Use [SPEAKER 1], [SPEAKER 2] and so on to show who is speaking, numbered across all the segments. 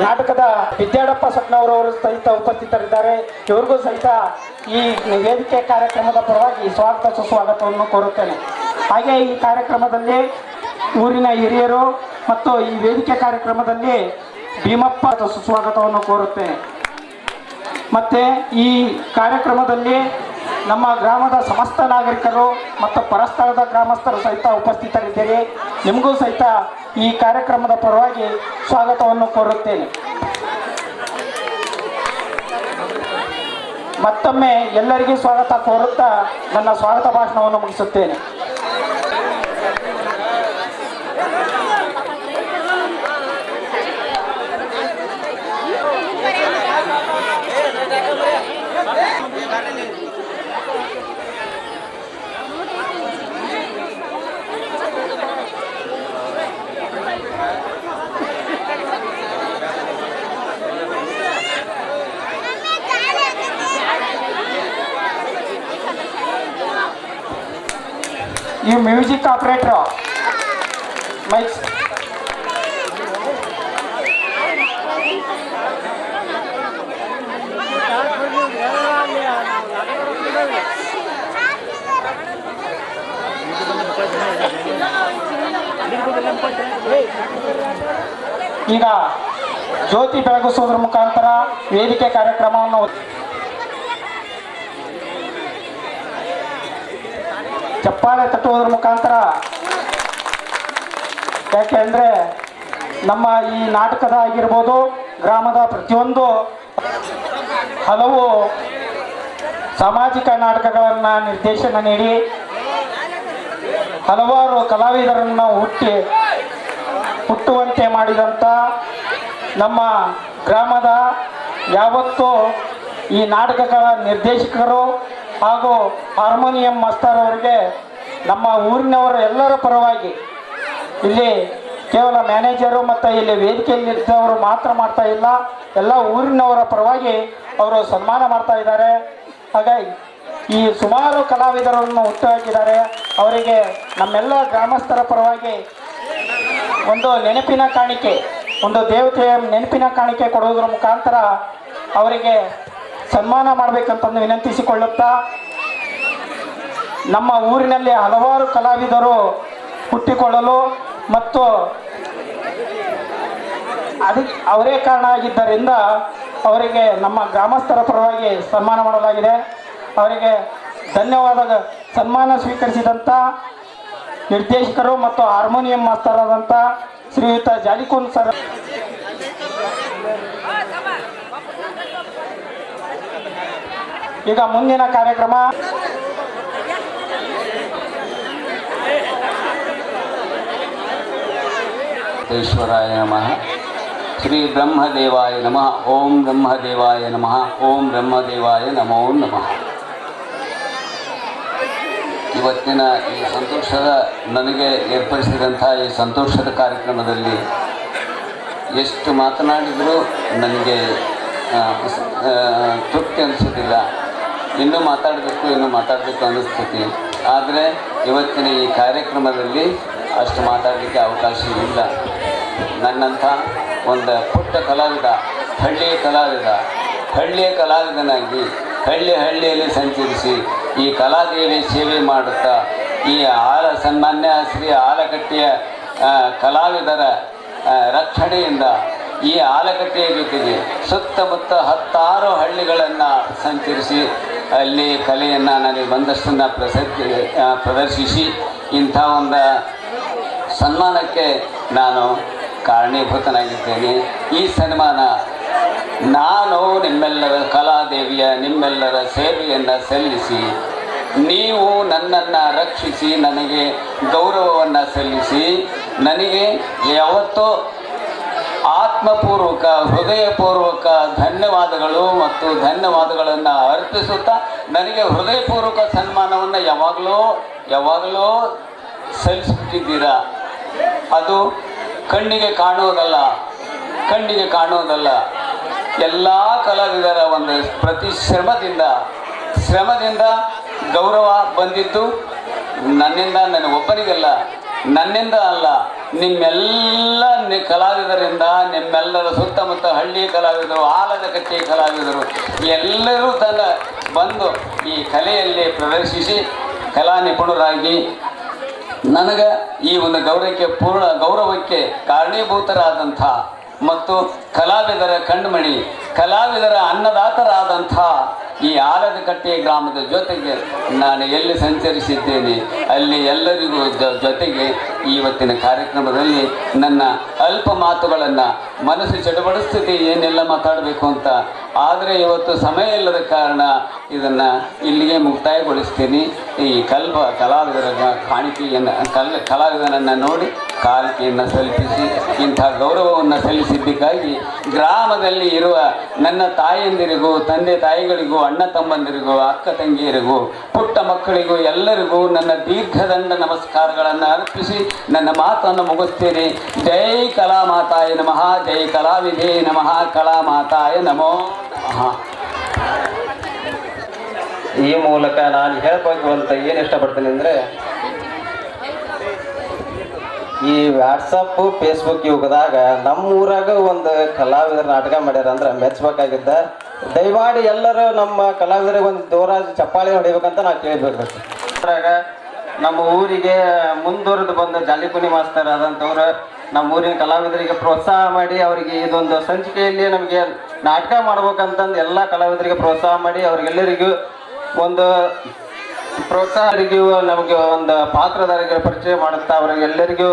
[SPEAKER 1] ನಾಟಕದ ವಿದ್ಯಾಡಪ್ಪ ಸಟ್ನವರವರು ಸಹಿತ ಉಪಸ್ಥಿತರಿದ್ದಾರೆ. ಇವ್ರಿಗೂ ಸಹಿತ ಈ ವೇದಿಕೆ ಕಾರ್ಯಕ್ರಮದ ಪರವಾಗಿ ಸ್ವಾಗತ ಸುಸ್ವಾಗತವನ್ನು ಕೋರುತ್ತೇನೆ. ಹಾಗೆ ಈ ಕಾರ್ಯಕ್ರಮದಲ್ಲಿ ಊರಿನ ಹಿರಿಯರು ಮತ್ತು ಈ ವೇದಿಕೆ ಕಾರ್ಯಕ್ರಮದಲ್ಲಿ ಭೀಮಪ್ಪ ಸುಸ್ವಾಗತವನ್ನು ಕೋರುತ್ತೇನೆ. ಮತ್ತು ಈ ಕಾರ್ಯಕ್ರಮದಲ್ಲಿ ನಮ್ಮ ಗ್ರಾಮದ ಸಮಸ್ತ ನಾಗರಿಕರು ಮತ್ತು ಪರಸ್ಥಳದ ಗ್ರಾಮಸ್ಥರು ಸಹಿತ ಉಪಸ್ಥಿತರಿದ್ದೀರಿ. ನಿಮಗೂ ಸಹಿತ ಈ ಕಾರ್ಯಕ್ರಮದ ಪರವಾಗಿ ಸ್ವಾಗತವನ್ನು ಕೋರುತ್ತೇನೆ. ಮತ್ತೊಮ್ಮೆ ಎಲ್ಲರಿಗೂ ಸ್ವಾಗತ ಕೋರುತ್ತಾ ನನ್ನ ಸ್ವಾಗತ ಭಾಷಣವನ್ನು ಮುಗಿಸುತ್ತೇನೆ. ಈ ಮ್ಯೂಸಿಕ್ ಆಪರೇಟರ್ ಮೈಕ್ ಈಗ ಜ್ಯೋತಿ ಬೆಳಗಿಸುವುದರ ಮುಖಾಂತರ ವೇದಿಕೆ ಕಾರ್ಯಕ್ರಮವನ್ನು ಚಪ್ಪಾಳೆ ತಟ್ಟುವುದರ ಮುಖಾಂತರ, ಯಾಕೆ ಅಂದರೆ ನಮ್ಮ ಈ ನಾಟಕದ ಆಗಿರ್ಬೋದು ಗ್ರಾಮದ ಪ್ರತಿಯೊಂದು ಹಲವು ಸಾಮಾಜಿಕ ನಾಟಕಗಳನ್ನು ನಿರ್ದೇಶನ ನೀಡಿ ಹಲವಾರು ಕಲಾವಿದರನ್ನು ಹುಟ್ಟುವಂತೆ ಮಾಡಿದಂಥ ನಮ್ಮ ಗ್ರಾಮದ ಯಾವತ್ತೂ ಈ ನಾಟಕಗಳ ನಿರ್ದೇಶಕರು ಹಾಗೂ ಹಾರ್ಮೋನಿಯಂ ಮಾಸ್ತರ್ ಅವರಿಗೆ ನಮ್ಮ ಊರಿನವರು ಎಲ್ಲರ ಪರವಾಗಿ, ಇಲ್ಲಿ ಕೇವಲ ಮ್ಯಾನೇಜರು ಮತ್ತು ಇಲ್ಲಿ ವೇದಿಕೆಯಲ್ಲಿದ್ದವರು ಮಾತ್ರ ಮಾಡ್ತಾ ಇಲ್ಲ, ಎಲ್ಲ ಊರಿನವರ ಪರವಾಗಿ ಅವರು ಸನ್ಮಾನ ಮಾಡ್ತಾ ಇದ್ದಾರೆ. ಹಾಗಾಗಿ ಈ ಸುಮಾರು ಕಲಾವಿದರನ್ನು ಹುಟ್ಟುಹಾಕಿದ್ದಾರೆ. ಅವರಿಗೆ ನಮ್ಮೆಲ್ಲ ಗ್ರಾಮಸ್ಥರ ಪರವಾಗಿ ಒಂದು ನೆನಪಿನ ಕಾಣಿಕೆ, ಒಂದು ದೇವತೆಯ ನೆನಪಿನ ಕಾಣಿಕೆ ಕೊಡುವುದರ ಮುಖಾಂತರ ಅವರಿಗೆ ಸನ್ಮಾನ ಮಾಡಬೇಕಂತಂದು ವಿನಂತಿಸಿಕೊಳ್ಳುತ್ತಾ, ನಮ್ಮ ಊರಿನಲ್ಲಿ ಹಲವಾರು ಕಲಾವಿದರು ಹುಟ್ಟಿಕೊಳ್ಳಲು ಮತ್ತು ಅದಕ್ಕೆ ಅವರೇ ಕಾರಣ ಆಗಿದ್ದರಿಂದ ಅವರಿಗೆ ನಮ್ಮ ಗ್ರಾಮಸ್ಥರ ಪರವಾಗಿ ಸನ್ಮಾನ ಮಾಡಲಾಗಿದೆ. ಅವರಿಗೆ ಧನ್ಯವಾದ. ಸನ್ಮಾನ ಸ್ವೀಕರಿಸಿದಂಥ ನಿರ್ದೇಶಕರು ಮತ್ತು ಹಾರ್ಮೋನಿಯಂ ಮಾಸ್ತರ್ ಆದಂಥ ಶ್ರೀಯುತ ಜಾಲಿಕೂನ್ ಸರ್. ಈಗ ಮುಂದಿನ ಕಾರ್ಯಕ್ರಮ
[SPEAKER 2] ಈಶ್ವರಾಯ ನಮಃ. ಶ್ರೀ ಬ್ರಹ್ಮದೇವಾಯ ನಮಃ. ಓಂ ಬ್ರಹ್ಮದೇವಾಯ ನಮಃ. ಓಂ ಬ್ರಹ್ಮದೇವಾಯ ನಮೋ ನಮಃ. ಇವತ್ತಿನ ಈ ಸಂತೋಷದ ನನಗೆ ಏರ್ಪಡಿಸಿದಂಥ ಈ ಸಂತೋಷದ ಕಾರ್ಯಕ್ರಮದಲ್ಲಿ ಎಷ್ಟು ಮಾತನಾಡಿದರೂ ನನಗೆ ತೃಪ್ತಿ ಅನಿಸೋದಿಲ್ಲ. ಇನ್ನೂ ಮಾತಾಡಬೇಕು ಅನ್ನಿಸ್ತೈತಿ. ಆದರೆ ಇವತ್ತಿನ ಈ ಕಾರ್ಯಕ್ರಮದಲ್ಲಿ ಅಷ್ಟು ಮಾತಾಡಲಿಕ್ಕೆ ಅವಕಾಶ ಇಲ್ಲ. ನನ್ನಂಥ ಒಂದು ಪುಟ್ಟ ಕಲಾವಿದ, ಹಳ್ಳಿಯ ಕಲಾವಿದನಾಗಿ ಹಳ್ಳಿಯಲ್ಲಿ ಸಂಚರಿಸಿ ಈ ಕಲಾದೇವಿ ಸೇವೆ ಮಾಡುತ್ತಾ ಈ ಸನ್ಮಾನ್ಯ ಶ್ರೀ ಆಲಕಟ್ಟೆಯ ಕಲಾವಿದರ ರಕ್ಷಣೆಯಿಂದ ಈ ಆಲಕಟ್ಟೆಯ ಜೊತೆಗೆ ಸುತ್ತಮುತ್ತ 10 ಹಳ್ಳಿಗಳನ್ನು ಸಂಚರಿಸಿ ಅಲ್ಲಿ ಕಲೆಯನ್ನು ನನಗೆ ಬಂದಷ್ಟನ್ನು ಪ್ರದರ್ಶಿಸಿ ಇಂಥ ಒಂದು ಸನ್ಮಾನಕ್ಕೆ ನಾನು ಕಾರಣೀಭೂತನಾಗಿದ್ದೇನೆ. ಈ ಸನ್ಮಾನ ನಾನು ನಿಮ್ಮೆಲ್ಲರ ಕಲಾದೇವಿಯ ನಿಮ್ಮೆಲ್ಲರ ಸೇವೆಯನ್ನು ಸಲ್ಲಿಸಿ, ನೀವು ನನ್ನನ್ನು ರಕ್ಷಿಸಿ ನನಗೆ ಗೌರವವನ್ನು ಸಲ್ಲಿಸಿ, ನನಗೆ ಯಾವತ್ತೋ ಆತ್ಮಪೂರ್ವಕ ಹೃದಯಪೂರ್ವಕ ಧನ್ಯವಾದಗಳನ್ನು ಅರ್ಪಿಸುತ್ತಾ ನನಗೆ ಹೃದಯಪೂರ್ವಕ ಸನ್ಮಾನವನ್ನು ಯಾವಾಗಲೂ ಸಲ್ಲಿಸಿಬಿಟ್ಟಿದ್ದೀರಾ. ಅದು ಕಣ್ಣಿಗೆ ಕಾಣುವುದಲ್ಲ. ಎಲ್ಲ ಕಲಾವಿದರ ಒಂದು ಪ್ರತಿ ಶ್ರಮದಿಂದ ಗೌರವ ಬಂದಿದ್ದು ನನ್ನಿಂದ, ನನಗೊಬ್ಬನಿಗಲ್ಲ, ನನ್ನಿಂದ ಅಲ್ಲ, ನಿಮ್ಮೆಲ್ಲ ಕಲಾವಿದರಿಂದ ನಿಮ್ಮೆಲ್ಲರ ಸುತ್ತಮುತ್ತ ಹಳ್ಳಿ ಕಲಾವಿದರು, ಆಲದ ಕಟ್ಟೆ ಕಲಾವಿದರು ಎಲ್ಲರೂ ಬಂದು ಈ ಕಲೆಯಲ್ಲಿ ಪ್ರದರ್ಶಿಸಿ ಕಲಾ ನಿಪುಣರಾಗಿ ನನಗೆ ಈ ಒಂದು ಗೌರವಕ್ಕೆ ಕಾರಣೀಭೂತರಾದಂಥ ಮತ್ತು ಕಲಾವಿದರ ಕಣ್ಮಣಿ, ಕಲಾವಿದರ ಅನ್ನದಾತರಾದಂಥ ಈ ಆಲದ ಕಟ್ಟೆ ಗ್ರಾಮದ ಜೊತೆಗೆ ನಾನು ಎಲ್ಲಿ ಸಂಚರಿಸಿದ್ದೇನೆ ಅಲ್ಲಿ ಎಲ್ಲರಿಗೂ ಜೊತೆಗೆ ಇವತ್ತಿನ ಕಾರ್ಯಕ್ರಮದಲ್ಲಿ ನನ್ನ ಅಲ್ಪ ಮಾತುಗಳನ್ನು ಮನಸ್ಸು ಚಡಪಡಿಸ್ತಿದೆ ಏನೆಲ್ಲ ಮಾತಾಡಬೇಕು ಅಂತ. ಆದರೆ ಇವತ್ತು ಸಮಯ ಇಲ್ಲದ ಕಾರಣ ಇದನ್ನು ಇಲ್ಲಿಗೆ ಮುಕ್ತಾಯಗೊಳಿಸ್ತೀನಿ. ಈ ಕಲಾವಿದರ ಕಾಣಿಕೆಯನ್ನು ಕಲಾವಿದನನ್ನು ನೋಡಿ ಕಾಣಿಕೆಯನ್ನು ಸಲ್ಲಿಸಿ ಇಂಥ ಗೌರವವನ್ನು ಸಲ್ಲಿಸಿದ್ದಕ್ಕಾಗಿ ಗ್ರಾಮದಲ್ಲಿ ಇರುವ ನನ್ನ ತಾಯಂದಿರಿಗೂ, ತಂದೆ ತಾಯಿಗಳಿಗೂ, ಅಣ್ಣ ತಮ್ಮಂದಿರಿಗೂ, ಅಕ್ಕ ತಂಗಿಯರಿಗೂ, ಪುಟ್ಟ ಮಕ್ಕಳಿಗೂ ಎಲ್ಲರಿಗೂ ನನ್ನ ದೀರ್ಘದಂಡ ನಮಸ್ಕಾರಗಳನ್ನು ಅರ್ಪಿಸಿ ನನ್ನ ಮಾತನ್ನು ಮುಗಿಸ್ತೇನೆ. ಜೈ ಕಲಾಮಾತಾಯ ನಮಃ, ಜೈ ಕಲಾವಿಧೇ ನಮಃ, ಕಲಾಮಾತಾಯ ನಮೋ ನಮಃ.
[SPEAKER 3] ಈ ಮೂಲಕ ನಾನು ಹೇಳಬೇಕು ಅಂತ ಏನು ಇಷ್ಟಪಡ್ತೀನಿ ಅಂದರೆ, ಈ ವಾಟ್ಸಪ್ ಫೇಸ್ಬುಕ್ ಯುಗದಾಗ ನಮ್ಮೂರಾಗ ಒಂದು ಕಲಾವಿದರ ನಾಟಕ ಮಾಡ್ಯಾರ ಅಂದ್ರೆ ಮೆಚ್ಚಬೇಕಾಗಿದ್ದ. ದಯಮಾಡಿ ಎಲ್ಲರೂ ನಮ್ಮ ಕಲಾವಿದರಿಗೆ ಒಂದು ಜೋರಾಗಿ ಚಪ್ಪಾಳಿ ಹೊಡಿಬೇಕಂತ ನಾವು ಕೇಳಬೇಕು. ನಮ್ಮ ಊರಿಗೆ ಮುಂದುವರೆದು ಬಂದ ಜಾಲಿಕುನಿ ಮಾಸ್ತರ್ ಆದಂಥವ್ರು ನಮ್ಮ ಊರಿನ ಕಲಾವಿದರಿಗೆ ಪ್ರೋತ್ಸಾಹ ಮಾಡಿ ಅವರಿಗೆ ಇದೊಂದು ಸಂಚಿಕೆಯಲ್ಲಿ ನಮಗೆ ನಾಟಕ ಮಾಡ್ಬೇಕಂತಂದು ಎಲ್ಲ ಕಲಾವಿದರಿಗೆ ಪ್ರೋತ್ಸಾಹ ಮಾಡಿ ಅವರಿಗೆಲ್ಲರಿಗೂ ಒಂದು ಪ್ರೋತ್ಸಾಹರಿಗೂ ನಮಗೆ ಒಂದು ಪಾತ್ರಧಾರಿಗಳ ಪರಿಚಯ ಮಾಡುತ್ತಾ ಅವರಿಗೆಲ್ಲರಿಗೂ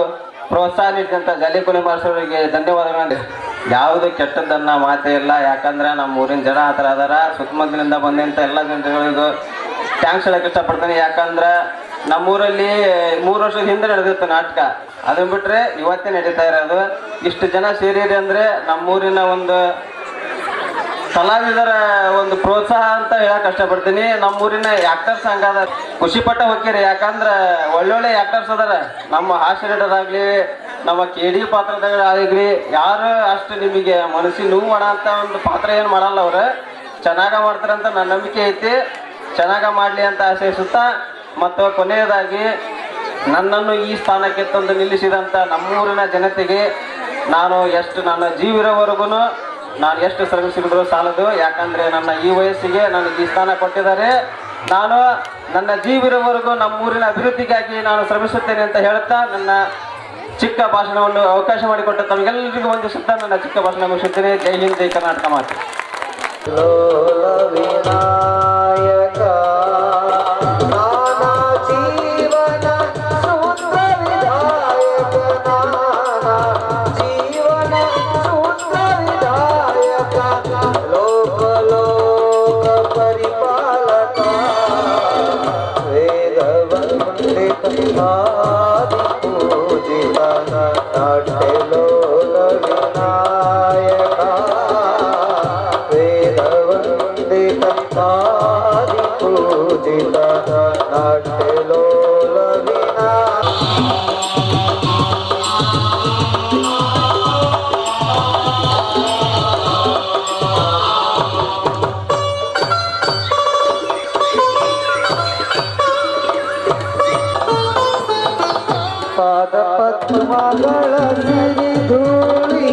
[SPEAKER 3] ಪ್ರೋತ್ಸಾಹ ನೀಡಿದಂಥ ಜಾಲಿಕುನಿ ಮಾಸ್ತರಿಗೆ ಧನ್ಯವಾದಗಳು. ಯಾವುದು ಕೆಟ್ಟದ್ದನ್ನ ಮಾತೇ ಇಲ್ಲ. ಯಾಕಂದ್ರೆ ನಮ್ಮ ಊರಿನ ಜನ ಆ ಥರ ಅದಾರ. ಸುತ್ತಮುತ್ತಲಿಂದ ಬಂದಂಥ ಎಲ್ಲ ಜನಗಳಿಗೂ ಥ್ಯಾಂಕ್ಸ್ ಹೇಳಕ್ಕೆ ಇಷ್ಟಪಡ್ತೀನಿ. ಯಾಕಂದ್ರೆ ನಮ್ಮೂರಲ್ಲಿ 3 ವರ್ಷದ ಹಿಂದೆ ನಡೆದಿತ್ತು ನಾಟಕ. ಅದನ್ನ ಬಿಟ್ಟರೆ ಇವತ್ತೇ ನಡೀತಾ ಇರೋದು. ಇಷ್ಟು ಜನ ಸೇರಿರಿ ಅಂದರೆ ನಮ್ಮೂರಿನ ಒಂದು ಕಲಾವಿದರ ಒಂದು ಪ್ರೋತ್ಸಾಹ ಅಂತ ಹೇಳಕ್ ಕಷ್ಟಪಡ್ತೀನಿ. ನಮ್ಮೂರಿನ ಆ್ಯಕ್ಟರ್ಸ್ ಹಂಗಾದ ಖುಷಿಪಟ್ಟ ಹೋಗ್ತೀರಿ. ಯಾಕಂದ್ರೆ ಒಳ್ಳೊಳ್ಳೆ ಆ್ಯಕ್ಟರ್ಸ್ ಅದಾರ. ನಮ್ಮ ಹಾಸ್ಯ ನಟರಾಗಲಿ, ನಮ್ಮ KD ಪಾತ್ರದಾಗಲಿ ಯಾರು ಅಷ್ಟು ನಿಮಗೆ ಮನಸ್ಸಿಗೆ ನೋವು ಮಾಡೋ ಅಂತ ಒಂದು ಪಾತ್ರ ಏನು ಮಾಡಲ್ಲ. ಅವರು ಚೆನ್ನಾಗ ಮಾಡ್ತಾರಂತ ನನ್ನ ನಂಬಿಕೆ ಐತಿ. ಚೆನ್ನಾಗ ಮಾಡಲಿ ಅಂತ ಆಶಯಿಸುತ್ತಾ, ಮತ್ತು ಕೊನೆಯದಾಗಿ ನನ್ನನ್ನು ಈ ಸ್ಥಾನಕ್ಕೆ ತಂದು ನಿಲ್ಲಿಸಿದಂಥ ನಮ್ಮೂರಿನ ಜನತೆಗೆ ನಾನು ನನ್ನ ಜೀವಿರೋವರೆಗೂ ನಾನು ಎಷ್ಟು ಶ್ರಮಿಸಿದ್ರು ಸಾಲದು. ಯಾಕಂದರೆ ನನ್ನ ಈ ವಯಸ್ಸಿಗೆ ನನಗೆ ಈ ಸ್ಥಾನ ಕೊಟ್ಟಿದ್ದಾರೆ. ನಾನು ನನ್ನ ಜೀವಿರೋವರೆಗೂ ನಮ್ಮೂರಿನ ಅಭಿವೃದ್ಧಿಗಾಗಿ ನಾನು ಶ್ರಮಿಸುತ್ತೇನೆ ಅಂತ ಹೇಳ್ತಾ ನನ್ನ ಚಿಕ್ಕ ಭಾಷಣವನ್ನು ಅವಕಾಶ ಮಾಡಿಕೊಟ್ಟ ತಮಗೆಲ್ಲರಿಗೂ ವಂದಿಸುತ್ತಾ ನನ್ನ ಚಿಕ್ಕ ಭಾಷಣ ಮುಗಿಸುತ್ತೇನೆ. ಜೈ ಹಿಂದ್, ಜೈ ಕರ್ನಾಟಕ ಮಾತು.
[SPEAKER 4] ಪದ್ಮಗಳ ಸಿರಿ ಧೂಳಿ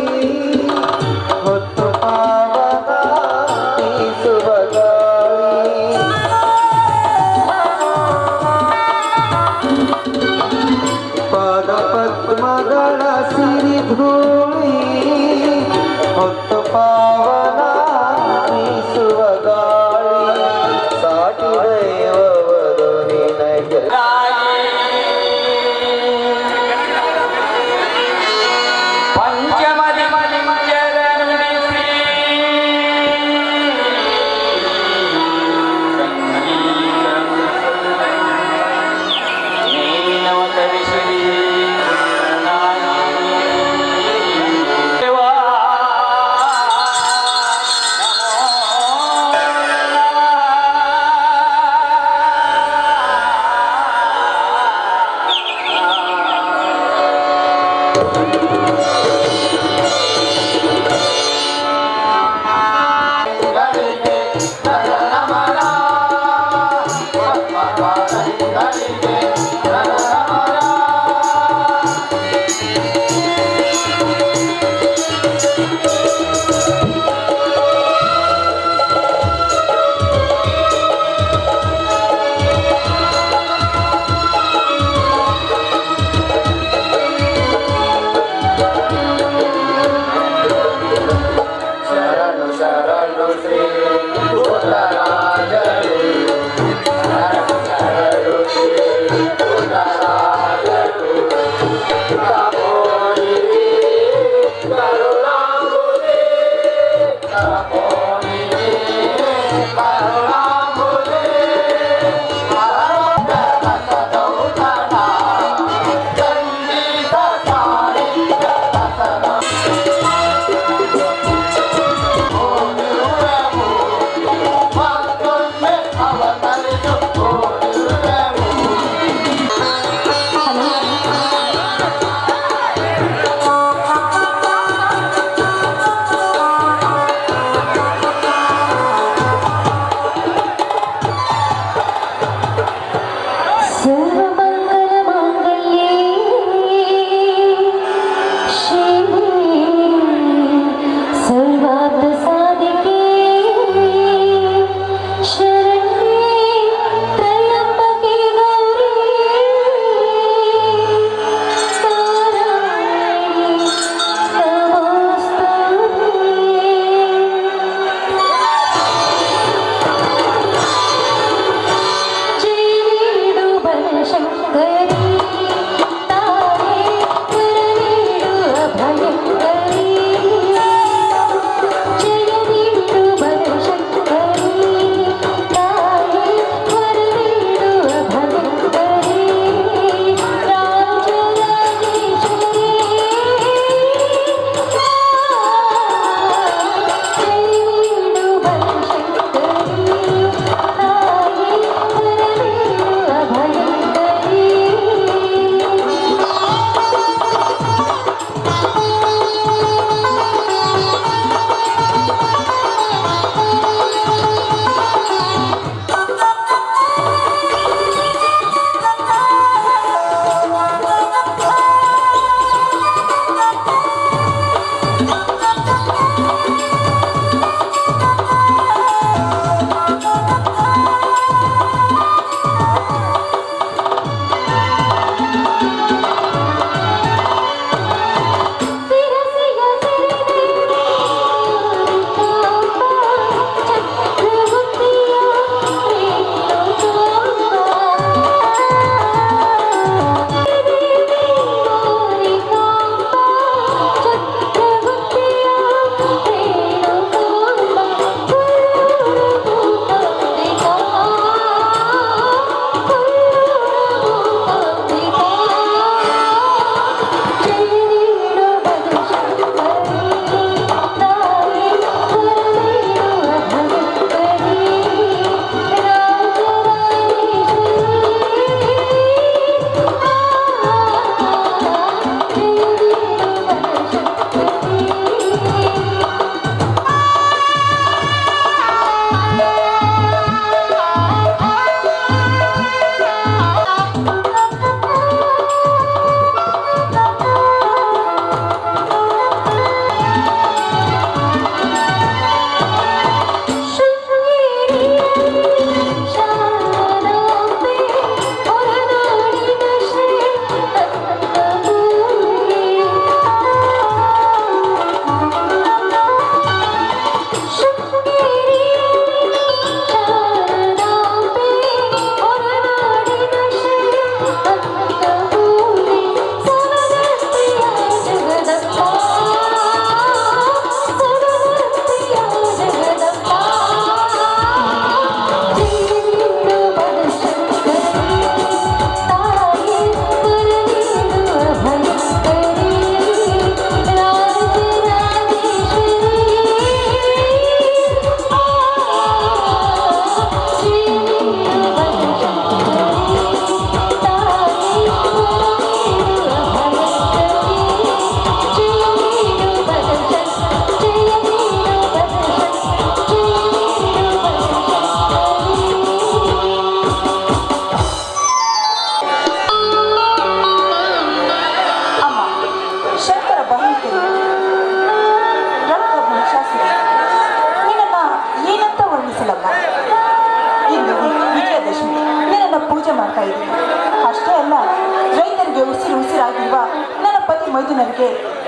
[SPEAKER 4] ಹೊತ್ತು ಪಾವನ ಬೀಸುವ ಗಾಳಿ. ಪಾದ ಪದ್ಮಗಳ ಸಿರಿ ಧೂಳಿ ಹೊತ್ತು ಪಾವನ ಬೀಸುವ ಗಾಳಿ. ಸಾಟಿ ದೈವವರು ನಿನಗೆ
[SPEAKER 3] ಶರಣು ಶರಣು ಶ್ರೀ ಪುಟ್ಟರಾಜರು ಶರಣು ಶರಣು ಶ್ರೀ ಪುಟ್ಟರಾಜರು ತಪೋನಿಧಿ ಕರುಣಾಂಬುಧಿ ತಪೋನಿಧಿ ಕರುಣಾಂಬುಧಿ ರಸದೌತಣ ಸಂಗೀತ ಸಾಹಿತ್ಯ ರಸದ ಮತ್ತೊಮ್ಮೆ ಅವತರಿಸು
[SPEAKER 5] सर्वमङ्गलमाङ्गल्ये शिवे सर्वार्थसाधिके शरण्ये त्र्यम्बके गौरी नारायणी नमोस्तुते शंकरी तारे करवीडु अभयंकरी जय वीडु शंकरी तारे करवीडु अभयंकरी राजराजेश्वरी जय वीडु शंकरी तारे करवीडु अभयंकरी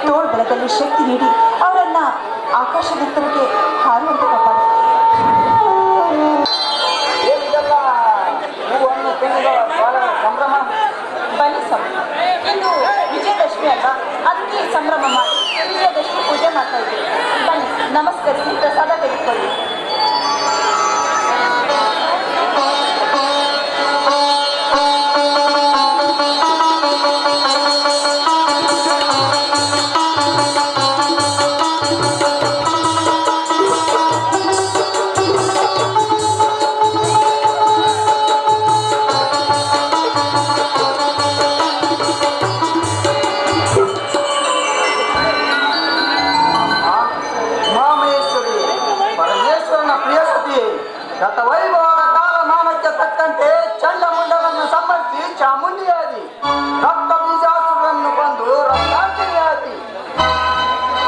[SPEAKER 6] ತೋಳು ಬಲದಲ್ಲಿ ಶಕ್ತಿ ನೀಡಿ ಅವರನ್ನ ಆಕಾಶದೆತ್ತರಕ್ಕೆ ಹಾರುವಂತೆ ಕಾಪಾಡಿ. ಬನ್ನಿ ಸ್ವಾಮಿ, ಇಂದು ವಿಜಯದಶಮಿ ಅಲ್ವಾ, ಅದಕ್ಕೆ ಸಂಭ್ರಮ ಮಾಡಿ ವಿಜಯದಶಮಿ ಪೂಜೆ ಮಾಡ್ತಾ ಇದ್ದೀವಿ. ಬನ್ನಿ, ನಮಸ್ಕರಿಸಿ ಪ್ರಸಾದ ತೆಗೆದುಕೊಳ್ಳಿ.
[SPEAKER 4] ಗತವೈಭವದ ಕಾಲಮಾನಕ್ಕೆ ತಕ್ಕಂತೆ ಚಂಡಮುಂಡರನ್ನು ಸಂಹರಿಸಿ ಚಾಮುಂಡಿಯಾದಿ, ರಕ್ತ ಬೀಜಾಸುರನ್ನು ಕೊಂದು ರಕ್ತಾಂಜಲಿಯಾದಿ.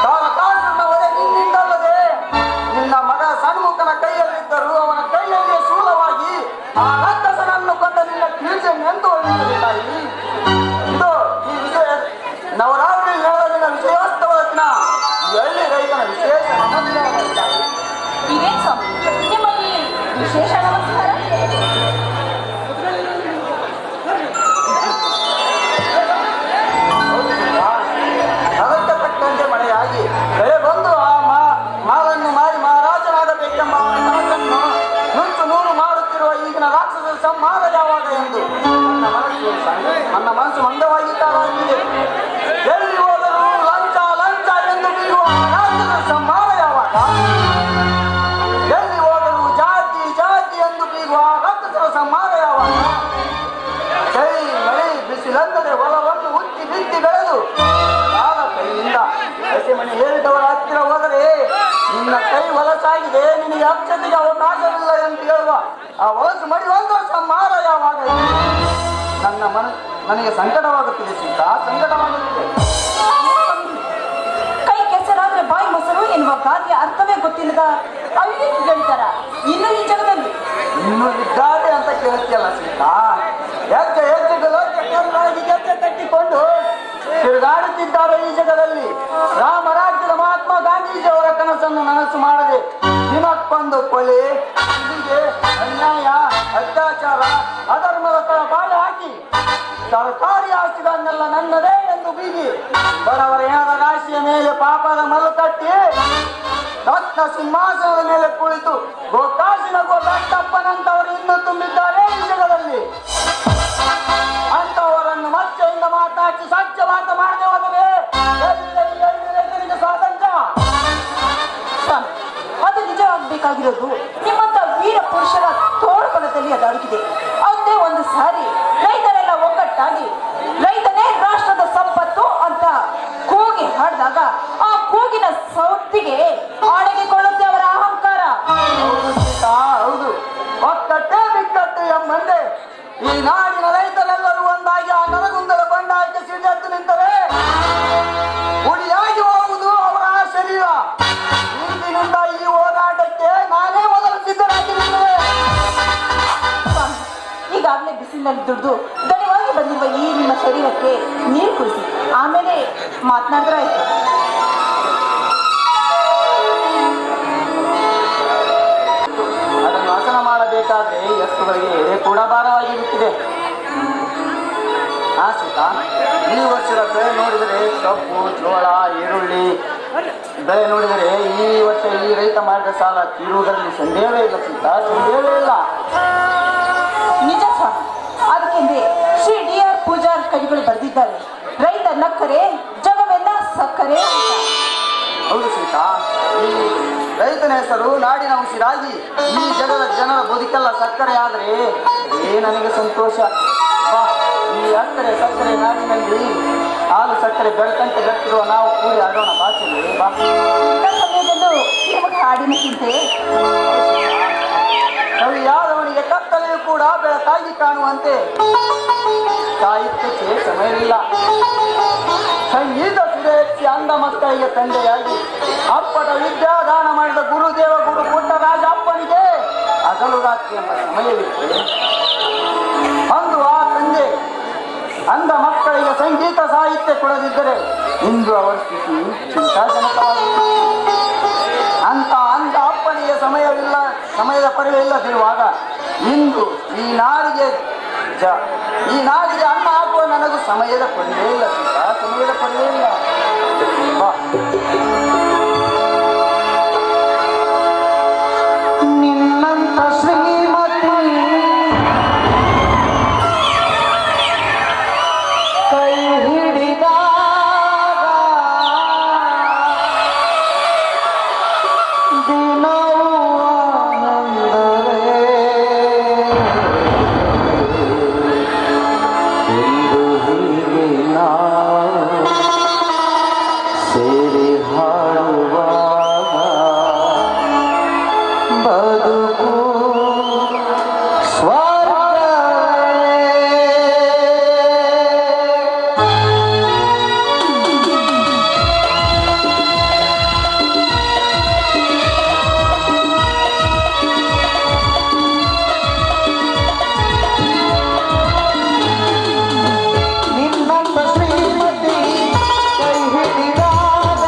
[SPEAKER 4] ತಾರಕಾಸುರನ ವಧೆ ನಿನ್ನಿಂದಲ್ಲದೆ ನಿನ್ನ ಮಗ ಸನ್ಮುಖನ ಕೈಯಲ್ಲಿದ್ದರೂ ಅವನ ಕೈಯಲ್ಲಿ ಶೂಲವಾಗಿ ಆ ರಕ್ಕಸನನ್ನು ಕೊಂದ ನಿನ್ನ ಕೀರ್ತಿಯನ್ನೆಂದು ಒಳ್ಳೆಯದು ತಾಯಿ. ಇದು ಈ ವಿಜಯ ನವರಾತ್ರಿ ನಡೆದಿನ ವಿಜಯೋತ್ಸವದ ದಿನ ಈ ಹಳ್ಳಿ ರೈತನ ವಿಶೇಷ ನಮಸ್ಕಾರ ತಾಯಿ.
[SPEAKER 6] ಇದೇನ್ ಸ್ವಾಮಿ ನಿಮ್ಮಲ್ಲಿ ವಿಶೇಷ ನಮಸ್ಕಾರ?
[SPEAKER 4] ಅದಕ್ಕೆ ತಕ್ಕಂತೆ ಮಳೆಯಾಗಿ ಬೆಳೆ ಬಂದು ಆ ಮಾಲನ್ನು ಮಾರಿ ಮಹಾರಾಜನಾಗಬೇಕೆಂಬ ಅವನ ಕನಸನ್ನು ನುಚ್ಚು ನೂರು ಮಾಡುತ್ತಿರುವ ಈಗಿನ ರಾಕ್ಷಸ ಸಂಹಾರ ಯಾವಾಗ ಎಂದು ನನ್ನ ಮನಸ್ಸು ಮಂದವಾಗಿದ್ದಾಗಿದೆ. ಎಲ್ಲಿ ಹೋದರೂ ಲಂಚ ಲಂಚ ಎಂದು ಬೀರುವ ರಾಕ್ಷಸ ಸಂಹಾರ ಯಾವಾಗ? ಎಲ್ಲಿ ಹೋದರೂ ಜಾತಿ ಜಾತಿ ಎಂದು ಬೀರುವ ರಾಕ್ಷಸರ ಸಂಹಾರ ಯಾವಾಗ? ಕೈ ಮಳೆ ಬಿಸಿಲಂದರೆ ಹೊಲವನ್ನು ಉತ್ತಿ ಬಿತ್ತಿ ಬೆಳೆದು ಯಾರ ಕೈಯಿಂದ ಹಸಿಮಣಿ ಹೇಳಿದವರ ಹತ್ತಿರ ಹೋದರೆ ನಿನ್ನ ಕೈ ಹೊಲಸಾಗಿದೆ, ನಿನಗೆ ಅಕ್ಷತೆಗೆ ಅವಕಾಶವಿಲ್ಲ ಎಂದು ಹೇಳುವ ಆ ಹೊಲಸು ಮಡಿ ಒಂದು ಸಂಹಾರ ಯಾವಾಗ? ನನಗೆ ಸಂಕಟವಾಗುತ್ತಿದೆ ಸೀತಾ, ಸಂಕಟವಾಗುತ್ತಿದೆ.
[SPEAKER 6] ಕೈ ಕೆಸರಾದ್ರೆ ಬಾಯಿ ಮೊಸರು ಎನ್ನುವ ಗಾದೆಯ ಅರ್ಥವೇ ಗೊತ್ತಿಲ್ಲದ ಅವಿವೇಕಿಗಳಿದ್ದಾರ ಇನ್ನು ಈ ಜಗದಲ್ಲಿ.
[SPEAKER 4] ಇನ್ನು ಇದ್ದಾರೆ ಅಂತ ಕೇಳ್ತಿಯಲ್ಲ ಸೀತಾ, ಹೆಜ್ಜೆ ಹೆಜ್ಜೆಗಳೊಳಗೆ ಗೆಜ್ಜೆ ಕಟ್ಟಿಕೊಂಡು ತಿರುಗಾಡುತ್ತಿದ್ದಾರೆ ಈ ಜಗದಲ್ಲಿ. ರಾಮರಾಜ್ಯದ ಮಹಾತ್ಮ ಗಾಂಧೀಜಿಯವರ ಕನಸನ್ನು ನನಸು ಮಾಡದೆ ದಿನಕ್ಕೊಂದು ಕೊಲೆ, ಹೀಗೆ ಅನ್ಯಾಯ, ಅತ್ಯಾಚಾರ, ಅಧರ್ಮದ ತರ ಬಾಳೆ ಹಾಕಿ ಸರ್ಕಾರಿ ಆಸ್ತಿಗಳನ್ನೆಲ್ಲ ನನ್ನದೇ ಎಂದು ಬೀಗಿ ಬಡವರ ಹೆಣದ ರಾಶಿಯ ಮೇಲೆ ಪಾಪದ ಮಲ್ಲು ಕಟ್ಟಿ ರತ್ನ ಸಿಂಹಾಸನದ ಮೇಲೆ ಕುಳಿತು ಗೋಕಾಶಿನ ಗೋದಪ್ಪನಂತವರು ಇನ್ನೂ ತುಂಬಿದ್ದಾರೆ ಈ ಜಗದಲ್ಲಿ. ಅಂತವರನ್ನು ಮಚ್ಚೆಯಿಂದ ಮಾತಾಡಿ ಸತ್ಯವಾದ ಮಾಡದೆ ಹೋದರೆ ರೈತರಿಗೆ ಸ್ವಾತಂತ್ರ್ಯ.
[SPEAKER 6] ಅದು ನಿಜವಾಗಬೇಕಾಗಿರೋದು ನಿಮ್ಮಂತ ವೀರ ಪುರುಷರ ತೋಳ್ಬಲದಲ್ಲಿ ಅಡಗಿದೆ. ಒಂದೇ ಒಂದು ಸಾರಿ ರೈತರೆಲ್ಲ ಒಗ್ಗಟ್ಟಾಗಿ ರೈತನೇ ರಾಷ್ಟ್ರದ ಸಂಪತ್ತು ಅಂತ ಕೂಗಿ ಹಾಡಿದಾಗ ಆ ಕೂಗಿನ ಸೌತ್ತಿಗೆ ಆಣೆಗೆಕೊಳ್ಳುತ್ತೆ ಅವರ ಅಹಂಕಾರ.
[SPEAKER 4] ಹೌದು, ಒಕ್ಕಟ್ಟೇ ಬಿಕ್ಕಟ್ಟು ಎಂಬಂದೆ ಈ ನಾಡಿನ ರೈತರೆಲ್ಲರೂ ಒಂದಾಗಿ ಆ ನರಗುಂದದ ಬಂಡಾಯಕ್ಕೆ ಸಿಡಿದೆದ್ದು ನಿಂತರೆ ಗುಡಿಯಾಗಿ ಹೋಗುವುದು ಅವರ ಶರೀರ. ಇಂದಿನಿಂದ ಈ ಹೋರಾಟಕ್ಕೆ ನಾನೇ ಮೊದಲು ಸಿದ್ಧರಾಗಿರುತ್ತೇನೆ.
[SPEAKER 6] ಈಗಾಗಲೇ ಬಿಸಿಲಿನಲ್ಲಿ ದುಡಿದು ದಣಿವಾಗಿ ಬಂದಿರುವ ಈ ನಿಮ್ಮ ಶರೀರಕ್ಕೆ ನೀರು ಕುಡಿಸಿ, ಆಮೇಲೆ ಮಾತನಾಡಿದ್ರೆ ಆಯ್ತು.
[SPEAKER 4] ಅದನ್ನು ಹಸನ ಮಾಡಬೇಕಾದ್ರೆ ಎತ್ತುಗಳಿಗೆ ಎಡೆ ಕೂಡ ಭಾರವಾಗಿರುತ್ತದೆ. ಸೀತಾ, ಈ ವರ್ಷದ ಬೆಳೆ ನೋಡಿದರೆ ಕಬ್ಬು, ಜೋಳ, ಈರುಳ್ಳಿ ಬೆಳೆ ನೋಡಿದರೆ ಈ ವರ್ಷ ಈ ರೈತ ಮಾಡಿದ ಸಾಲ ತೀರುವುದರಲ್ಲಿ ಸಂದೇಹವೇ ಇಲ್ಲ ಸೀತಾ, ಸಂದೇಹವೇ ಇಲ್ಲ.
[SPEAKER 6] ನಿಜ ಸ್ವಾಮಿ, ಅದಕ್ಕೆಂದೇ ಶ್ರೀ D.R. ಪೂಜಾರ್ ಕವಿಗಳು ಬರೆದಿದ್ದಾರೆ, ರೈತ ನಕ್ಕರೆ ಜಗವೆಲ್ಲ ಸಕ್ಕರೆ ಅಂತ.
[SPEAKER 4] ಹೌದು ಸೀತಾ, ಈ ರೈತನ ಹೆಸರು ನಾಡಿನ ಉಸಿರಾಗಿ ಈ ಜಗದ ಜನರ ಬದುಕೆಲ್ಲ ಸಕ್ಕರೆ ಆದರೆ ನನಗೆ ಸಂತೋಷ. ಬಾ, ಈ ಅಕ್ಕರೆ ಸಕ್ಕರೆ ನಾಡಿನಲ್ಲಿ ಹಾಲು ಸಕ್ಕರೆ ಬೆಳಕಂತೆ ಬೆಟ್ಟಿರುವ ನಾವು ಕೂಡಿ ಆಡೋಣ ಬಾಚಲ್ಲಿ ಬಾ.
[SPEAKER 6] ಸಮಯದಲ್ಲೂ ನಿಮಗೆ ಹಾಡಿನ ಚಿಂತೆ.
[SPEAKER 4] ಕವಿಯಾದವನಿಗೆ ಕತ್ತಲೆಯೂ ಕೂಡ ಬೆಳಕಾಗಿ ಕಾಣುವಂತೆ ಸಾಹಿತ್ಯಕ್ಕೆ ಸಮಯವಿಲ್ಲ. ಸಂಗೀತ ಸುರೇಶಿ ಅಂಧ ಮಕ್ಕಳಿಗೆ ತಂದೆಯಾಗಿ ಅಪ್ಪಟ ವಿದ್ಯಾದಾನ ಮಾಡಿದ ಗುರುದೇವ ಗುರು ಪುಟ್ಟರಾಜ ಅಪ್ಪನಿಗೆ ಹಗಲು ರಾತ್ರಿ ಎಂಬ ಸಮಯವಿತ್ತು. ಅಂದು ಆ ತಂದೆ ಅಂಧ ಮಕ್ಕಳಿಗೆ ಸಂಗೀತ ಸಾಹಿತ್ಯ ಕೊಡದಿದ್ದರೆ ಇಂದು ಅವರ ಸ್ಥಿತಿ ಚಿಂತಾಜನಕವಾಗಿದೆ. ಅಂತ ಅಂಧ ಅಪ್ಪನಿಗೆ ಸಮಯದ ಪರಿವೆ ಇಲ್ಲದಿರುವಾಗ ಇಂದು ಈ ನಾಡಿಗೆ ಅನ್ನ ಹಾಕುವ ನನಗೂ ಸಮಯದ ಪರಿವೇ ಇಲ್ಲ ಸೀತಾ, ಸಮಯದ ಪರಿವೇ ಇಲ್ಲ. ಬಾ.
[SPEAKER 1] ನಿನ್ನಂತ ಶ್ರೀಮತಿ ಕೈ ಹಿಡಿದಾಗ ದಿನವೂ ಆನಂದವೇ. ಇಂದು ಹೀಗೆ ನಾವು ಸೇರಿ ಹಾಡುವಾಗ ಬದುಕು ನಿನ್ನಂತ ಶ್ರೀಮತಿ ಕೈ ಹಿಡಿದಾಗ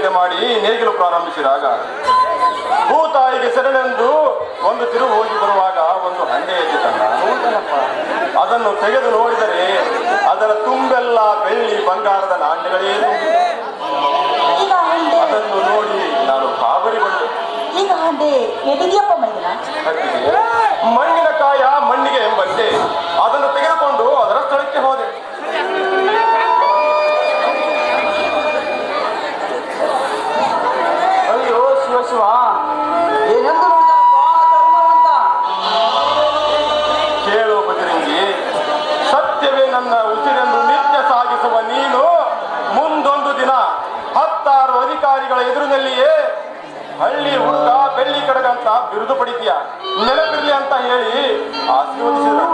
[SPEAKER 7] ಪೂಜೆ ಮಾಡಿ ನೇಗಿಲು ಪ್ರಾರಂಭಿಸಿದಾಗ ಭೂತಾಯಿಗೆ ಶರಣೆಂದು ಒಂದು ತಿರುವು ಹೋಗಿ ಬರುವಾಗ ಒಂದು ಹಂಡೆ ಎದ್ದಿತಲ್ಲ. ಅದನ್ನು ತೆಗೆದು ನೋಡಿದರೆ ಅದರ ತುಂಬೆಲ್ಲ ಬೆಳ್ಳಿ ಬಂಗಾರದ ನಾಣ್ಯಗಳೇ ತುಂಬಿದೆ.
[SPEAKER 6] ಈಗ ಹಂಡೆ
[SPEAKER 7] ಅದನ್ನು ನೋಡಿ ನಾನು ಗಾಬರಿಗೊಂಡೆ.
[SPEAKER 6] ಈಗ ಹಂಡೆ ಎದಿದೆಯಪ್ಪ ಮೈದನ?
[SPEAKER 7] ಮಣ್ಣಿನ ಕಾಯ ಮಣ್ಣಿಗೆ ಎಂಬಂತೆ ಅದನ್ನು ತೆಗೆದುಕೊಂಡು ಅದರ ಸ್ಥಳಕ್ಕೆ ಹೋದೆ.
[SPEAKER 4] ಅಯ್ಯೋ ಶಿವ ಶಿವ, ಏನೆಂದು ನೋಡಿದಪ್ಪ
[SPEAKER 7] ಕೇಳು ಬಜರಂಗಿ, ಸತ್ಯವೇ ನನ್ನ ಉಸಿರನ್ನು ನಿತ್ಯ ಸಾಗಿಸುವ ನೀನು ಮುಂದೊಂದು ದಿನ 10 ಅಧಿಕಾರಿಗಳ ಎದುರಿನಲ್ಲಿಯೇ ಹಳ್ಳಿ ಹುಡುಗ ಬೆಳ್ಳಿ ಕಡಗಂತ ಬಿರುದು ಪಡಿತೀಯ, ನೆನಪಿರ್ಲಿ ಅಂತ ಹೇಳಿ ಆಶೀರ್ವದಿಸಿದ್ರು.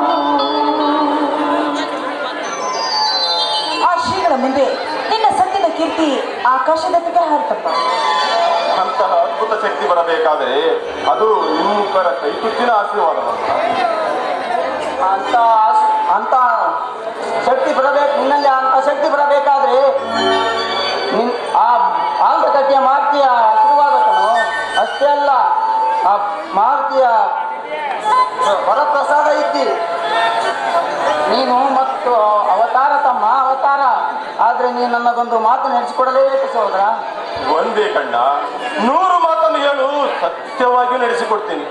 [SPEAKER 6] ಆ ಶ್ರೀಗಳ ಮುಂದೆ ನಿನ್ನ ಸತ್ಯದ ಕೀರ್ತಿ ಆಕಾಶದತ್ತಿಗೆ ಹಾರ್ತಪ್ಪ.
[SPEAKER 7] ಅಂತಹ ಅದ್ಭುತ ಶಕ್ತಿ ಬರಬೇಕಾದರೆ ಅದು ನಿಮ್ಮೊಬ್ಬರ ಕೈತುತ್ತಿನ ಆಶೀರ್ವಾದವಲ್ಲ.
[SPEAKER 4] ಅಂತ ಶಕ್ತಿ ಬರಬೇಕು ನಿನ್ನಲ್ಲಿ. ಅಂತ ಶಕ್ತಿ ಬರಬೇಕಾದ್ರೆ ಆ ಆಂಧ್ರಕಟ್ಟಿಯ ಮಾರ್ತಿಯ ಆಶೀರ್ವಾದಕನು ಅಷ್ಟೇ ಅಲ್ಲ, ಆ ಮಾರುತಿಯ ವರಪ್ರಸಾದ ಇದ್ದಿ ನೀನು ಮತ್ತು ಅವತಾರ ತಮ್ಮ ಅವತಾರ. ಆದ್ರೆ ನೀನು ನನ್ನದೊಂದು ಮಾತು ನಡೆಸಿಕೊಡಲೇಬೇಕು ಸಹೋದರ.
[SPEAKER 7] ಒಂದೇ ಕಣ್ಣ, 100 ಮಾತನ್ನು ಹೇಳು, ಸತ್ಯವಾಗಿ ನಡೆಸಿಕೊಡ್ತೀನಿ.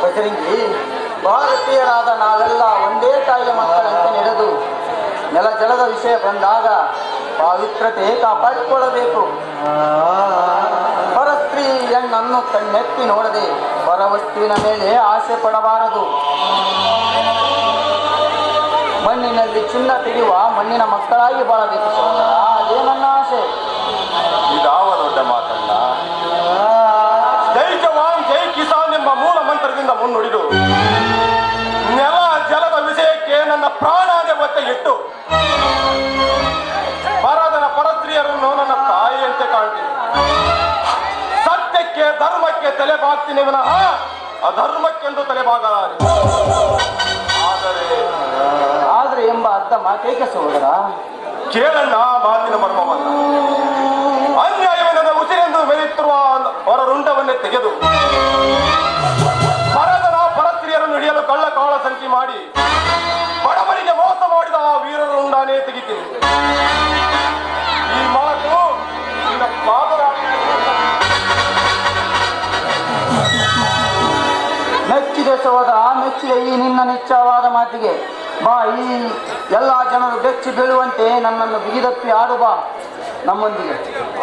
[SPEAKER 4] ಬಜರಂಗಿ, ಭಾರತೀಯರಾದ ನಾವೆಲ್ಲ ಒಂದೇ ತಾಯಿಯ ಮಕ್ಕಳಂತೆ ನಡೆದು ನೆಲ ಜಲದ ವಿಷಯ ಬಂದಾಗ ಪವಿತ್ರತೆ ಕಾಪಾಡಿಕೊಳ್ಳಬೇಕು. ಪರಸ್ತ್ರೀ ಹೆಣ್ಣನ್ನು ಕಣ್ಣೆತ್ತಿ ನೋಡದೆ ಪರವಸ್ತುವಿನ ಮೇಲೆ ಆಸೆ ಪಡಬಾರದು. ಮಣ್ಣಿನಲ್ಲಿ ಚಿನ್ನ ತೆಗೆಯುವ ಮಣ್ಣಿನ ಮಕ್ಕಳಾಗಿ ಬಾಳಬೇಕು ಸಹೋದರ, ಅದೇ ನನ್ನ ಆಸೆ.
[SPEAKER 7] ಇದಾವ ದೊಡ್ಡ ಮಾತಲ್ಲ. ಜೈ ಜವಾನ್ ಜೈ ಕಿಸಾನ್ ಎಂಬ ಮೂಲ ಮಂತ್ರದಿಂದ ಮುನ್ನುಡಿದು ನೆಲ ಜಲದ ವಿಷಯಕ್ಕೆ ನನ್ನ ಪ್ರಾಣಾಗೆ ಒತ್ತೆ ಇಟ್ಟು ಪರದನ ಪರಸ್ತ್ರೀಯರನ್ನು ನನ್ನ ತಾಯಿಯಂತೆ ಕಾಣ್ತೀನಿ. ಸತ್ಯಕ್ಕೆ ಧರ್ಮಕ್ಕೆ ತಲೆಬಾಗ್ತೀನಿ ವಿನಃ ಅಧರ್ಮಕ್ಕೆಂದು ತಲೆಬಾಗಲಾರೆ.
[SPEAKER 4] ಆದ್ರೆ ಎಂಬ ಅರ್ಥ ಮಾತೇಕೆ ಸಹೋದರ?
[SPEAKER 7] ಕೇಳಣ್ಣ ಮಾತಿನ ಮರ್ಮವನ್ನ. ಅನ್ಯಾಯವೆಂದ ಉಸಿರೆಂದು ಮೆರೆಯುತ್ತಿರುವ ಅವರ ರುಂಡವನ್ನೇ ತೆಗೆದು ಪರದನ ಪರಸ್ತ್ರೀಯರನ್ನು ಹಿಡಿಯಲು ಕಳ್ಳ ಕಾಳ ಸಂಚಿ ಮಾಡಿ ಬಡವರಿಗೆ ಮೋಸ ಮಾಡಿದ ಆ ವೀರರ ರುಂಡಾನೇ ತೆಗಿತೀನಿ. ಈ ಮಾತು ನಿನ್ನ
[SPEAKER 4] ಮೆಚ್ಚಿದೆ ಸಹೋದರ, ಮೆಚ್ಚಿದೆ ಈ ನಿನ್ನ ನಿಶ್ಚಯವಾದ ಮಾತಿಗೆ. ಬಾ, ಈ ಎಲ್ಲ ಜನರು ಬೆಚ್ಚಿ ಬೀಳುವಂತೆ ನನ್ನನ್ನು ಬಿಗಿದಪ್ಪಿ ಆಡು ಬಾ ನಮ್ಮೊಂದಿಗೆ.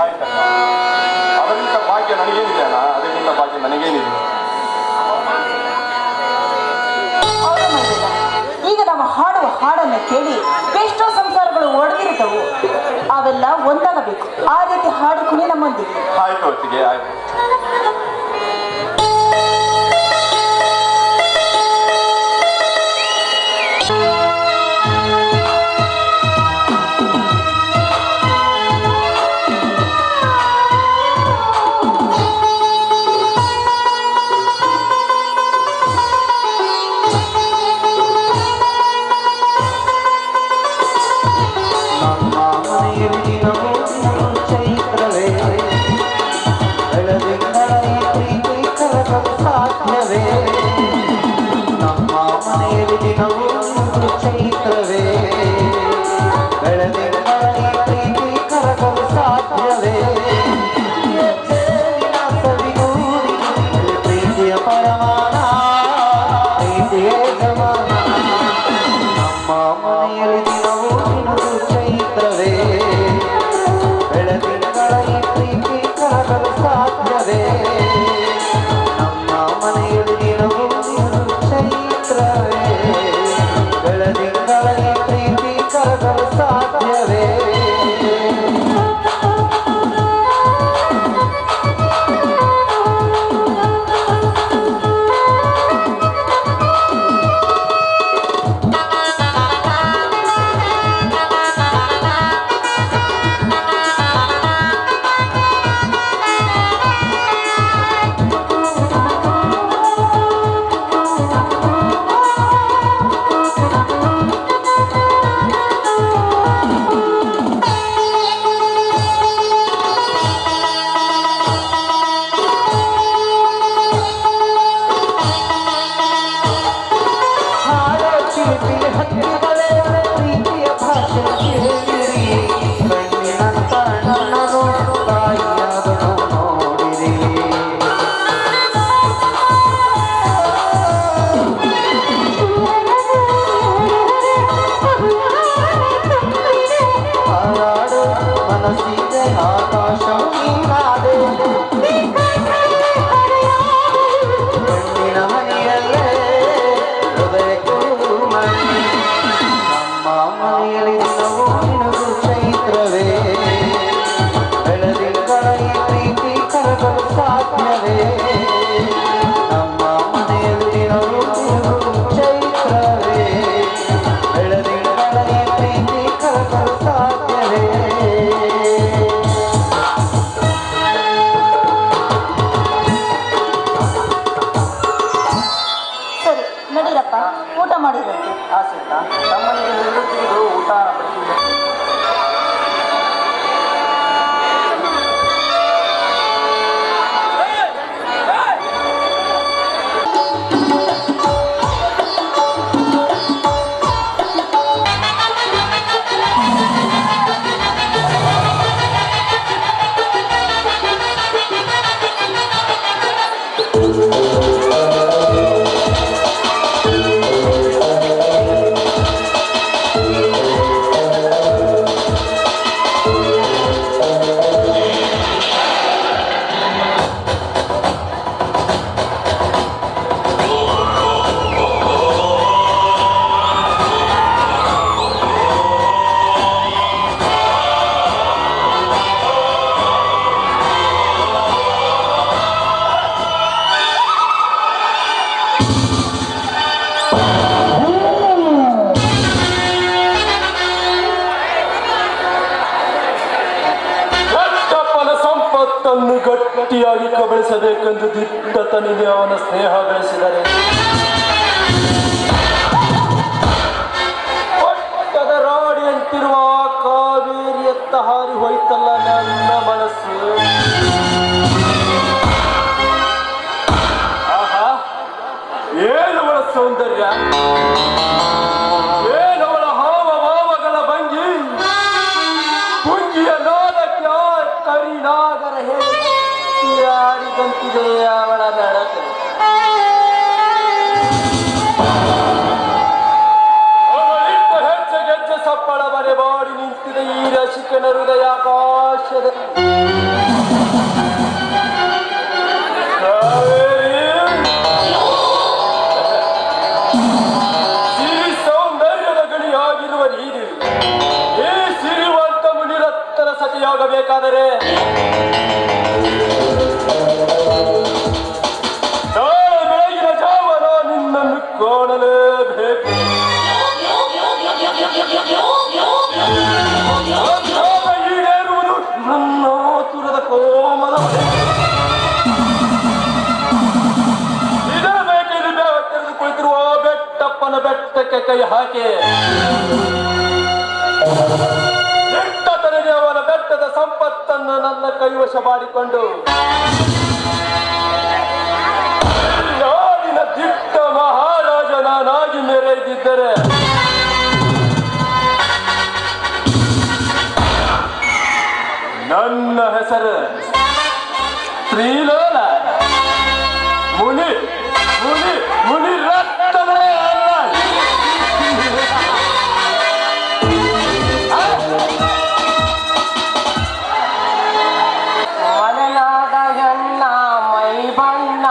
[SPEAKER 7] ಆಯ್ತಲ್ಲ, ಅದರಿಂದ ಭಾಗ್ಯ ನನಗೇನಿದೆ ಅಣ್ಣ, ಅದರಿಂದ ಭಾಗ್ಯ ನನಗೇನಿದೆ.
[SPEAKER 6] ಹೌದು ಮೈದನ, ಈಗ ನಾವು ಹಾಡುವ ಹಾಡನ್ನು ಕೇಳಿ ಎಷ್ಟೋ ಸಂಸಾರಗಳು ಒಡೆದಿರುತ್ತವು, ಅವೆಲ್ಲ ಒಂದಾಗಬೇಕು. ಆ ರೀತಿ ಹಾಡು ಕುಣಿ ನಮ್ಮೊಂದಿಗೆ.
[SPEAKER 7] ಆಯ್ತು ಹೊತ್ತಿಗೆ ಆಯ್ತು.
[SPEAKER 6] ಸರಿ ನಡೀರಪ್ಪ, ಊಟ ಮಾಡಿರಂತೆ.
[SPEAKER 4] ಆಸೆತ್ತ ನಮ್ಮನೆಗೆ ನಿಲ್ಲುತ್ತಿರುವುದು ಊಟ ಬಡಿಸಿದೆ.
[SPEAKER 7] ಸಂಪತ್ತನ್ನು ಗಟ್ಟಿಯಾಗಿ ಕಬಳಿಸಬೇಕೆಂದು ದಿಟ್ಟತನಿಗೆ ಅವನ ಸ್ನೇಹ ಬೆಳೆಸಿದರೆ ಪಟ್ಟದ ರಾಡಿಯಂತಿರುವ ಕಾವೇರಿಯತ್ತ ಹಾರಿ ಹೋಯ್ತಲ್ಲ ನನ್ನ ಮನಸ್ಸು. ಆಹಾ, ಏನವಳ ಸೌಂದರ್ಯ, ಏನವಳ ಹಾವಭಾವಗಳ ಭಂಗಿ, ಪುಂಗಿಯ ನಾದಕ್ಕೆ ಆ ಕರಿನಾಗರ ಹೇಳಿದಂತಿದೆ ಅವಳ ನಡತೆ. ಅವಳಿಟ್ಟ ಹೆಜ್ಜೆ ಗೆಜ್ಜೆ ಸಪ್ಪಳ ಮನೆ ಬಾಡಿ ನಿಂತಿದೆ ಈ ರಸಿಕನ ಹೃದಯ ಆಕಾಶದಲ್ಲಿ. ಸಿರಿ ಸೌಂದರ್ಯದ ಗಣಿಯಾಗಿರುವ ನೀನು ಈ ಸಿರಿವಂತ ಮುನಿರತ್ನ ಸತಿಯಾಗಬೇಕಾದರೆ ನಾಳೆ ಬೆಳಗಿನ ಜಾವನ ನಿನ್ನನ್ನು ಕಾಣಲೇಬೇಕು. ಈಡೇರುವುದು ನನ್ನ ಆತುರದ ಕೋಮಲ. ಇದರ ಬೇಕೆಂದು ಬೇವ ತೆರೆದು ಕುಳಿತಿರುವ ಬೆಟ್ಟಪ್ಪನ ಬೆಟ್ಟಕ್ಕೆ ಕೈ ಹಾಕಿ ದಿಟ್ಟತನಿಗೆ ಅವನ ಬೆಟ್ಟದ ಸಂಪತ್ತನ್ನು ನನ್ನ ಕೈವಶ ಮಾಡಿಕೊಂಡು ನಾಡಿನ ದಿಟ್ಟ ಮಹಾರಾಜ ನಾನಾಗಿ ಮೆರೆದಿದ್ದರೆ ನನ್ನ ಹೆಸರು ಶ್ರೀಲೋಲ ಮುನಿ ಮುನಿ ಮುನಿ ರತ್ನವೇ ಅಲ್ಲ.
[SPEAKER 1] ಮಲೆನಾಡ ಹೆಣ್ಣ ಮೈ ಬಣ್ಣ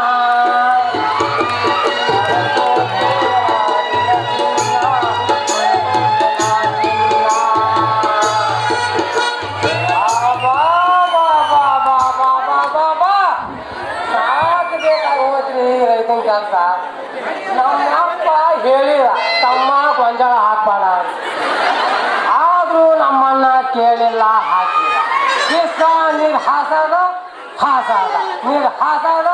[SPEAKER 1] ಕೆಲಸ ನಮ್ಮಪ್ಪ ಹೇಳಿದ ತಮ್ಮ ಗೊಂಜಾಳ ಹಾಕ್ಬೇಡ, ಆದ್ರೂ ನಮ್ಮನ್ನ ಕೇಳಿಲ್ಲ, ಹಾಕಿದ. ಇಷ್ಟ ನೀರು ಹಾಸದ ನೀರು ಹಾಸದ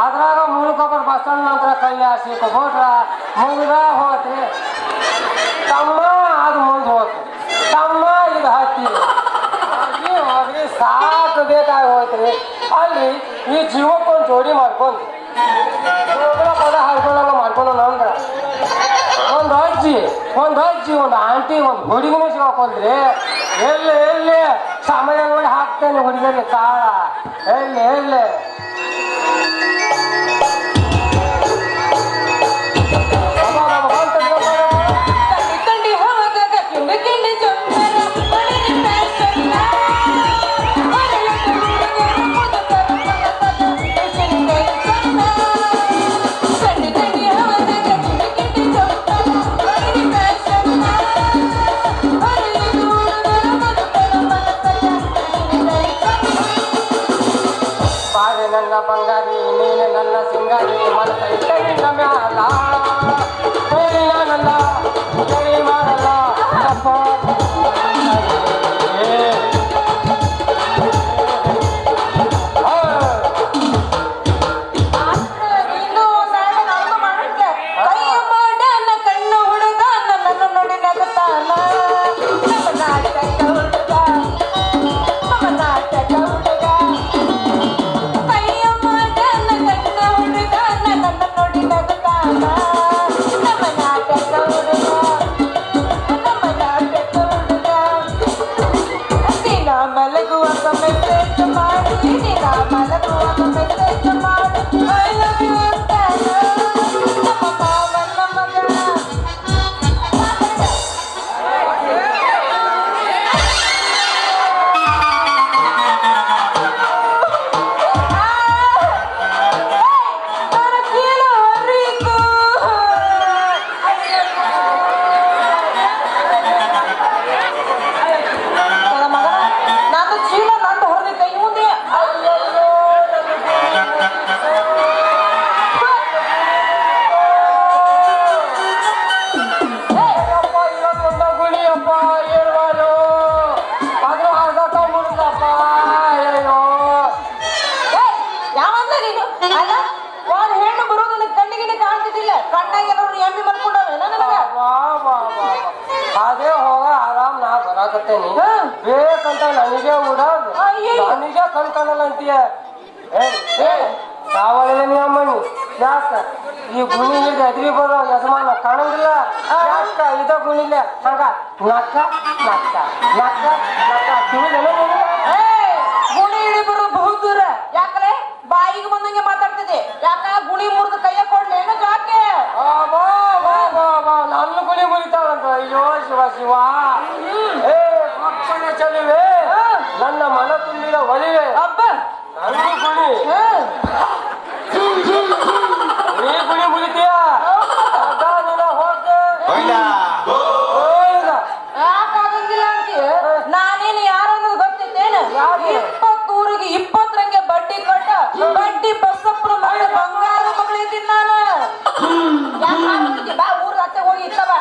[SPEAKER 1] ಅದ್ರಾಗ ಮುಳ್ಕೊಬ್ಬರು ಬಸ್ಸಣ್ಣ ನಂತರ ಕೈಯ ಸಿಕ್ಕೊಬಿಟ್ರ ಮುಗಿದ ಹೋತ್ರಿ. ತಮ್ಮ ಅದು ಮುಂದೆ ಹೋಗ್ತು, ತಮ್ಮ ಇದು ಹತ್ತಿ ಹೋಗ್ರಿ ಸಾಕು ಬೇಕಾಗಿ ಹೋಯ್ತ್ರಿ. ಅಲ್ಲಿ ಈ ಜೀವಕ್ಕೊಂದು ಜೋಡಿ ಮಾಡ್ಕೊಂಡು ಪದ ಹಾಡ್ಕೊಳ್ಳೋ ಮಾಡ್ಕೊಳ್ಳೋಣ ಅಂದ್ರೆ
[SPEAKER 8] ಒಂದು ಅಜ್ಜಿ ಒಂದು ಆಂಟಿ ಒಂದು ಹುಡುಗಿನ ಸಿಗಾಕೊಂಡ್ರಿ ಎಲ್ಲಿ ಸಮಯ ನೋಡಿ ಹಾಕ್ತೇನೆ ಹುಡುಗರಿಗೆ ಕಾಳ ಎಲ್ಲಿ ನನ್ನ ಬಂಗಾರಿ ನೀನು ನನ್ನ ಸಿಂಗಾರಿ ಮನಸ್ಸ ಮ್ಯಾಲ ನಾನಲ್ಲ ಮಾಡಲ್ಲ ತಪ್ಪ
[SPEAKER 6] ಕಣ್ಣು ಹುಡುಗ ನನ್ನ ನೋಡಿ ನಗುತ್ತಾನ ನಾಟಕ ಹುಡುಗ
[SPEAKER 8] ಅದೇ ಹೋಗ ಆರಾಮ್ ನಾ ಬರಾಕತ್ತೇನಿ ಬೇಕಂತ ನನಗೆ ಉಡೋದು ನನಗೆ ಕಣ್ಕಣಲ್ಲ ಅಂತೀಯ ಸಾವಳಿದ ನಿಯಮನಿ ಯಾಕ ಈ ಗುಣಿ ಹಿಡಿದು ಎದ್ರಿ ಬರೋ ಯಜಮಾನ ಕಾಣಂಗಿಲ್ಲ ಯಾಕ ಇದ ಗುಣಿಲ್ಲ ಹಂಗ ನಕ್ಕ ನಕ್ಕ ನಕ್ಕ ನಕ್ಕ ತಿಳಿದೇನ
[SPEAKER 6] ಗುಣಿ ಹಿಡಿ ಬರೋ ಬಹುದೂರ ಯಾಕಲೆ ಬಾಯಿಗೆ ಬಂದಂಗೆ ಮಾತಾಡ್ತಿದೆ ಯಾಕ ಗುಣಿ ಮುರಿದು ಕೈಯ ಕೊಡ್ಲೇನು ಯಾಕೆ
[SPEAKER 8] ನನ್ನ ಗುಣಿ ಮುರಿತಾಳಂತ ಅಯ್ಯೋ ಶಿವ ಶಿವ ಏ ಮಕ್ಕಳ ಚಲಿವೆ ನನ್ನ ಮನ ತುಂಬಿದ ಒಲಿವೆ
[SPEAKER 6] ಅಬ್ಬ
[SPEAKER 8] ನನ್ನ ಗುಣಿ ನೀ ಗುಣಿ ಮುರಿತೀಯ
[SPEAKER 6] ಯಾಕಾಗಂಗಿಲ್ಲ ಅಂತೀಯ ನಾನೇನು ಯಾರು ಅನ್ನೋದು ಗೊತ್ತಿದ್ದೇನು 20 20 ಬಡ್ಡಿ ಕೊಟ್ಟ ಬಡ್ಡಿ ಬಸ್ಸಪ್ಪನ ಮಗಳ ಬಂಗಾರ ಮಗಳಿದ್ದೀನಿ ನಾನು ಯಾಕೆ ಬಾ ಊರ ಹತ್ತೆ ಹೋಗಿ ಇತ್ತವ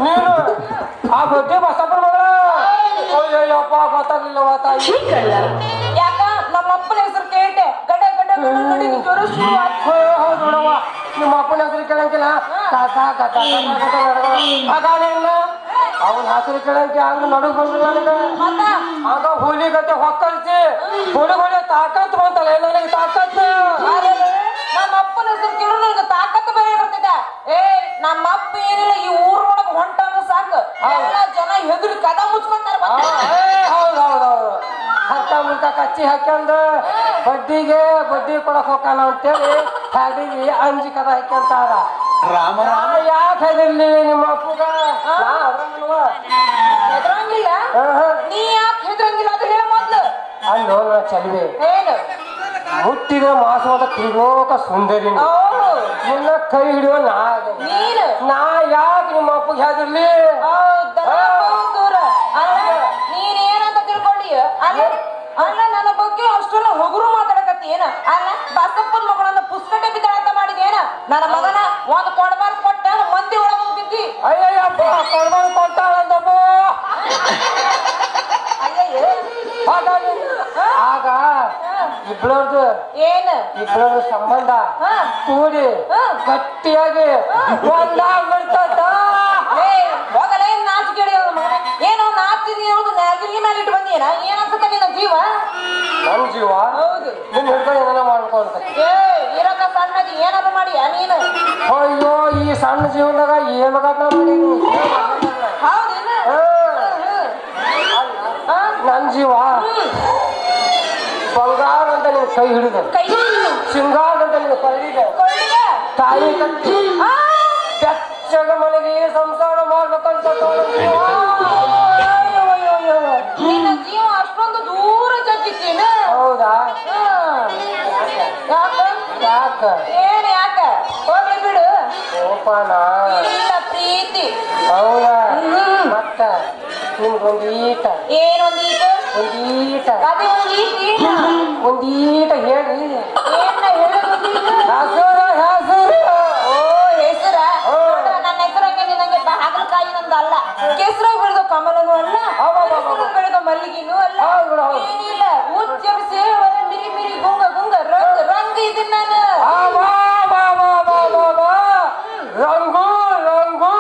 [SPEAKER 8] ನೀನು ಆ ಬಡ್ಡಿ ಬಸ್ಸಪ್ಪನ ಮಗಳ ಅಯ್ಯಪ್ಪ ಗೊತ್ತಾಗ್ಲಿಲ್ಲ ತಾಯಿ
[SPEAKER 6] ಯಾಕ ನಮ್ಮ ಅಪ್ಪನ ಹೆಸರು ಕೇಳ್ತೆ ಗಡ ಗಡ ಗಡ ನೋಡಿ ಜ್ವರ ಶುರು ಆಯ್ತು
[SPEAKER 8] ಹೌದು ನೋಡವ್ವ ನಿಮ್ಮ ಅಪ್ಪನ ಹೆಸರು ಕೇಳಂಗಿಲ್ಲ ಅವನ ಹೆಸರು ಕೇಳಂಗೆ ಹಂಗ ನಡುಗ್ ಬಂದಿಲ್ಲ ನನಗೆ ಆಗ ಹುಲಿ ಗತೆ ಹೊಕ್ಕಲ್ಸಿ ಹುಡುಗ ತಾಕತ್ ಬಂತಲ್ಲ ನನಗೆ ತಾಕತ್
[SPEAKER 6] ನಮ್ಮ ಅಪ್ಪನ ಹೆಸರು ಕೇಳು ನನಗೆ ತಾಕತ್ತು ಬೇರೆ ಬರ್ತಿದ್ದ ನಮ್ಮ ಅಪ್ಪ ಏನಿಲ್ಲ ಈ ಊರೊಳಗೆ ಹೊಂಟನ್ನು ಸಾಕು ಎಲ್ಲ ಜನ ಹೆದರಿ ಕದ ಮುಚ್ಕೊಂತಾರ
[SPEAKER 8] ಹೌದೌದೌದು ಹತ್ತ ಮುಲ್ಕ ಕಚ್ಚಿ ಹಾಕ್ಯಂದು ಬಡ್ಡಿ ಕೊಡಕ್ ಹೋಗಾನ ಅಂತೇಳಿ ಹೆದರಿ ಅಂಜಿ ಕದ ಹಾಕ್ಯಂತಾರ ಯಾಕೆ ಹೆದರ್ಲಿ ನಿಮ್ಮ ಅಪ್ಪಗ
[SPEAKER 6] ಹೆದರಂಗಿಲ್ಲ ನೀ ಯಾಕೆ ಹೆದರಂಗಿಲ್ಲ ಅದು ಹೇಳ ಮೊದ್ಲು
[SPEAKER 8] ಅಲ್ಲೋ ಚಲಿವೆ
[SPEAKER 6] ಏನು
[SPEAKER 8] ಹುಟ್ಟಿದ ಮಾಸವಾದ ತ್ರಿಲೋಕ ಸುಂದರಿ ನಿನ್ನ ಕೈ ಹಿಡಿಯೋ
[SPEAKER 6] ನೀನು
[SPEAKER 8] ನಾ ಯಾಕೆ ನಿಮ್ಮ ಅಪ್ಪಗೆ ಹೆದರ್ಲಿ
[SPEAKER 6] ದೂರ ಅಲ್ಲ ನೀನೇನಂತ ತಿಳ್ಕೊಂಡಿಯ ಅಲ್ಲ ನನ್ನ ಬಗ್ಗೆ ಅಷ್ಟೆಲ್ಲ ಹೊಗರು ಮಾತಾಡಕತ್ತಿ ಏನ ಅಲ್ಲ ಬಸಪ್ಪನ ಮಗಳನ್ನ ಪುಸ್ತಕ ಬಿದ್ದಾಳಂತ ಮಾಡಿದೇನ ನನ್ನ ಮಗನ ಒಂದು ಕೊಡಬಾರ್ದು ಕೊಟ್ಟ ಮಂದಿ ಒಳಗೆ ಬಿದ್ದಿ
[SPEAKER 8] ಅಯ್ಯಪ್ಪ ಕೊಡ್ಬಾರ್ದು ಕೊಟ್ಟಾಳಂದಪ್ಪ ಆಗ ಇಬ್ಬರದು ಇಬ್ಬರ ಸಂಬಂಧ ಕೂಡಿ ಗಟ್ಟಿಯಾಗಿ ಒಂದಾಗ್ಬಿಡ್ತದ
[SPEAKER 6] ಹೋಗಲೇ ನಾಚಿಕೆ ಏನೋ ನಾಚಿಗೆ ಯಾವ್ದು ನಾಲ್ಗಿನ ಮೇಲೆ ಇಟ್ಟು ಬಂದಿಯೇನ ಏನಂತ ನಿನ್ನ ಜೀವ
[SPEAKER 8] ನನ್ ಜೀವ
[SPEAKER 6] ಹೌದು.
[SPEAKER 8] ನಿನ್ ಹಿಡ್ಕೊಂಡು ಏನಾರ ಮಾಡ್ಕೊ ಅಂತ.
[SPEAKER 6] ಏ ಇರಕ ಸಣ್ಣಗೆ ಏನಾದ್ರು ಮಾಡಿಯಾ ನೀನು?
[SPEAKER 8] ಅಯ್ಯೋ ಈ ಸಣ್ಣ ಜೀವನದಾಗ ಏನ್ ಮಾಡೀನಿ
[SPEAKER 6] ಹೌದೇನು?
[SPEAKER 8] ನನ್ ಜೀವ ಬಂಗಾರ ಅಂತ ನಿನ್ ಕೈ ಹಿಡಿದ,
[SPEAKER 6] ಕೈ
[SPEAKER 8] ಸಿಂಗಾರ ಅಂತ ನಿನ್ ಕೊಳ್ಳಿದೆ,
[SPEAKER 6] ಕೊಳ್ಳಿಗೆ
[SPEAKER 8] ತಾಯಿ ಕಟ್ಟಿ ಬೆಚ್ಚಗ ಮನೆಗೆ ಸಂಸಾರ ಮಾಡ್ಬೇಕಂತ
[SPEAKER 6] ನಿನ್ನ ಜೀವ ಅಷ್ಟೊಂದು ದೂರ ಜಗ್ಗಿತ್ತೇನು?
[SPEAKER 8] ಹೌದಾ?
[SPEAKER 6] ಯಾಕ
[SPEAKER 8] ಯಾಕ
[SPEAKER 6] ಏನ್ ಯಾಕ ಹೋಗ್ಲಿ ಬಿಡು.
[SPEAKER 8] ಕೋಪನ?
[SPEAKER 6] ಇಲ್ಲ ಪ್ರೀತಿ.
[SPEAKER 8] ಹೌದಾ? ಮತ್ತ ನಿಮ್ಗೊಂದೀಟ
[SPEAKER 6] ಏನೊಂದೀಟ
[SPEAKER 8] ಒಂದೀಟ
[SPEAKER 6] ಅದೇ ಒಂದೀಟ
[SPEAKER 8] ಒಂದೀಟ ಹೇಳಿ
[SPEAKER 6] ಏನ ಹೇಳೋದೀಟ?
[SPEAKER 8] ಹೆಸರು ಹೆಸರು
[SPEAKER 6] ಓ ಹೆಸರ? ನನ್ನ ಹೆಸರಂಗೆ ನಿನಗೆ ಹಾಗಲಕಾಯಿ ನಂದು ಅಲ್ಲ, ಕೆಸರಾಗ ಬೆಳೆದ ಕಮಲನೂ ಅಲ್ಲ, ಬೆಳೆದ ಮಲ್ಲಿಗೆನೂ ಅಲ್ಲ, ಏನಿಲ್ಲ ಉಚ್ಚರಿಸಿ ಮಿರಿ ಮಿರಿ ಗುಂಗ ಗುಂಗ ರಂಗ ರಂಗ ಇದನ್ನ ನಾನು.
[SPEAKER 8] ರಂಗು ರಂಗು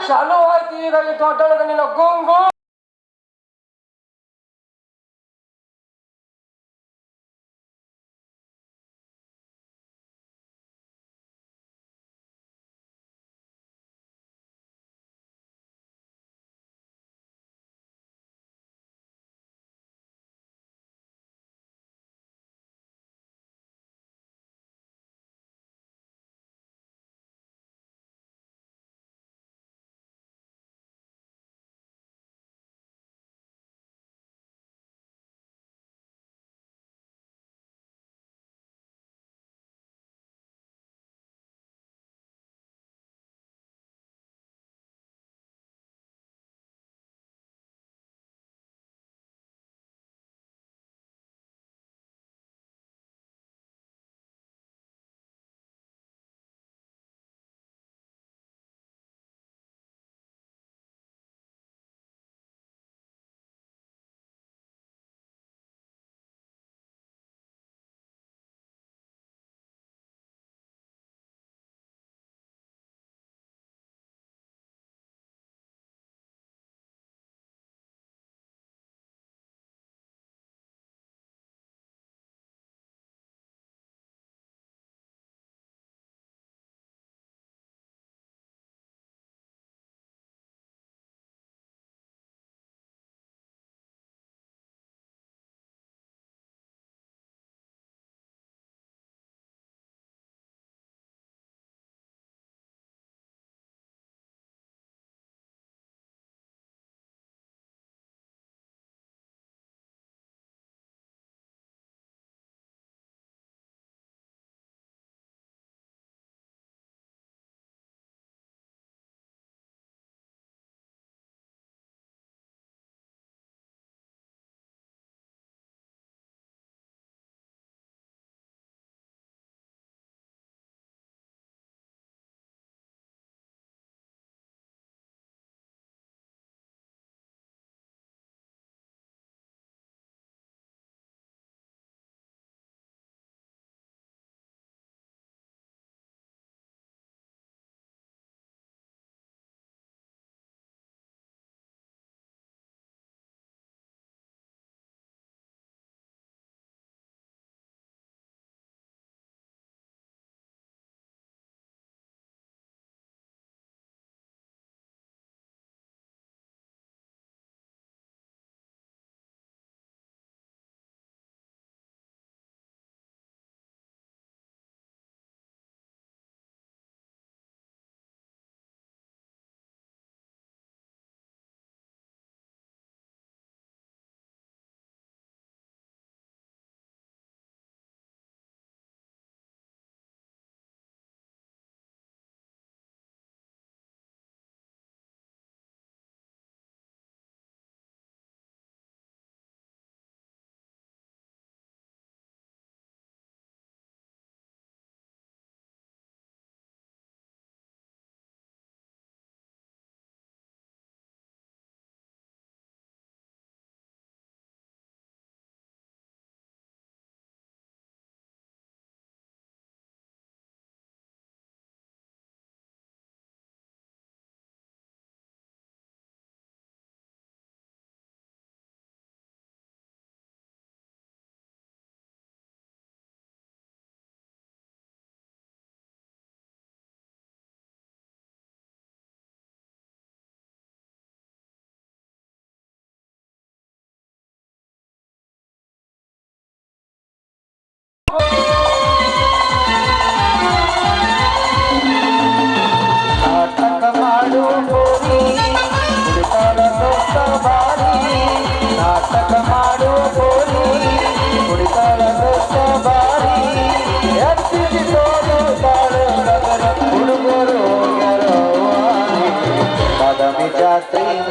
[SPEAKER 8] ಚಾಲು ಆಯ್ತು ಈಗ ಈ ದೊಡ್ಡ ನಿನ್ನ ಗುಂಗು.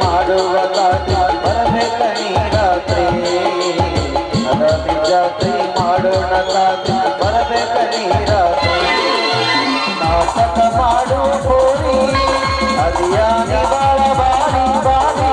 [SPEAKER 3] ಮಾಡುವ ಖಾತ್ರಿ ಬರಬೇಕ ನೀ ರಾತ್ರಿ ಬಾದಾಮಿ ಜಾತ್ರೆ ಮಾಡೋಣ ಖಾತ್ರಿ ಬರಬೇಕ ನೀ ರಾತ್ರಿ ನಾಟಕ ಮಾಡುವ ಕೋರಿ ಅದಿಯಾನಿ ಬಾಳ ಬಾರಿ ಬಾರಿ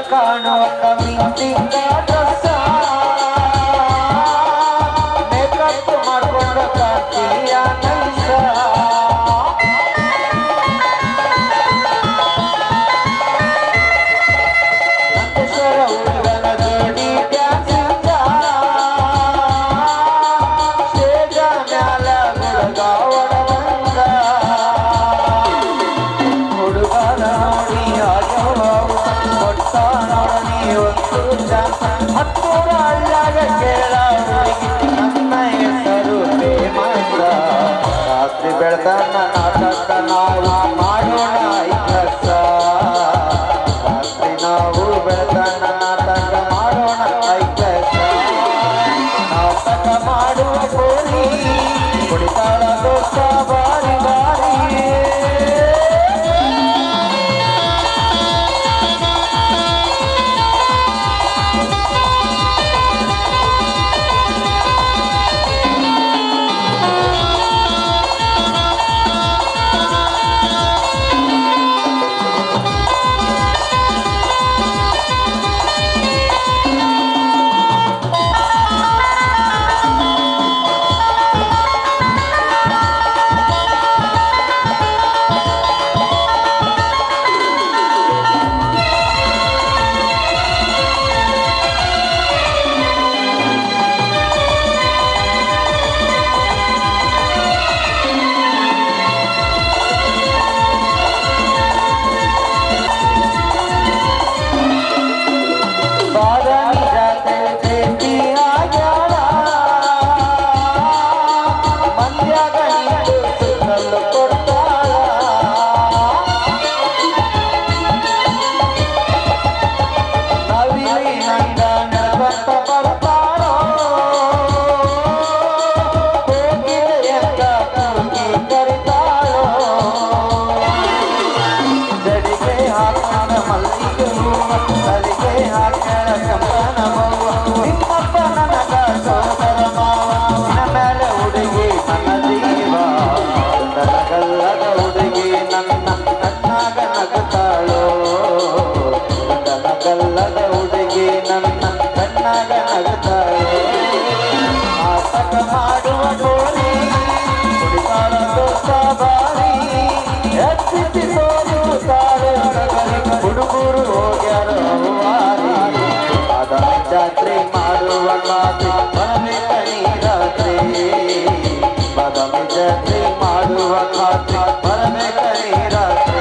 [SPEAKER 3] ಕಾಣುವ ಮಿಂಚಿಂಗ ಡ್ರೆಸ್ಸ ಮೇಕಪ್ ಮಾಡ್ಕೊಂಡ ಕಾಂತಿಯ ನೈಸ ನಂದೇಶ್ವರ ಹುಡುಗನ ಜೋಡಿ ಡ್ಯಾನ್ಸಿಂಗ ಸ್ಟೇಜ ಮ್ಯಾಲ ಹುಡುಗ ಒಡವಂಗ ಹುಡುಗನ ನೋಡಿ ಆಗ್ಯವ ಕೊಟ್ಟ ನೋಡನಿ ಒಂದು ಚಾನ್ಸ್ ಹತ್ತೂರ ಹಳ್ಳ್ಯಾಗ ಕೇಳ ಹುಡುಗಿ ನನ್ನ ಹೆಸರು ಫೇಮಸ್ ರಾತ್ರಿ ಬೆಳೆದನ್ನ ನಾಟಕ ನಾವು ಮಾಡೋಣ ಕೆಲಸ ರಾತ್ರಿ ನಾವು ಬೆಳೆದನ್ನ ನಾಟಕ ಮಾಡೋಣ ಕೆಲಸ ನಾಟಕ ಮಾಡುವ ಕೋರಿ ಕುಡಿತಾಳ ದೋಸ್ತ ಬಾರಿ ಬಾರಿ ಬಾದಾಮಿ ಜಾತ್ರೆ ಭೇಟಿ ಆಗ್ಯಾಳ ಮಂದ್ಯಾಗ ನಿಂತು ಸುತ್ತಲು ಕೊಡ್ತಾಳ ನವಿಲಿ ನಂಗ ನಡ್ಕೊಂತ ಬರ್ತಾಳೋ ಕೋಗಿಲೆಯಂಗ ಕೂಗಿ ಕರಿತಾಳೋ ಜಡಿಗೆ ಹಾಕೋಣ ಮಲ್ಲಿಗೆ ಹೂವ ಸರಿಗೆ ಹಾಕಳ ಕಂಬನ ಹೂವ ನಿಮ್ಮಪ್ಪ ನನಗ ಸೋದರ ಮಾವ ನಿನ್ನ ಮೇಲೆ ಹುಡುಗಿ ನನ್ನ ಜೀವ ಗಲ್ಲದ ಹುಡುಗಿ ನನ್ನ ಕಣ್ಣಾಗ ನಗುತ್ತಾಳೋ ಗಲ್ಲದ ಹುಡುಗಿ ನನ್ನ ಕಣ್ಣಾಗ ನಗುತ್ತಾಳೋ ನಾಟಕ ಮಾಡುವ ಕೋರಿ ಕುಡಿತಾಳ ದೋಸ್ತ ಬಾರಿ ಎತ್ತಿಸಿ ಸೋಲುತ್ತಾಳೆ ಹುಡುಗರು ಹೋಗ್ಯಾರ ಹೂವಾರಿ ಬಾದಾಮಿ ಜಾತ್ರೆ ಮಾಡುವ ಖಾತ್ರಿ ಬರಬೇಕ ನೀ ರಾತ್ರಿ ಬಾದಾಮಿ ಜಾತ್ರೆ ಮಾಡುವ ಖಾತ್ರಿ ಬರಬೇಕ ನೀ ರಾತ್ರಿ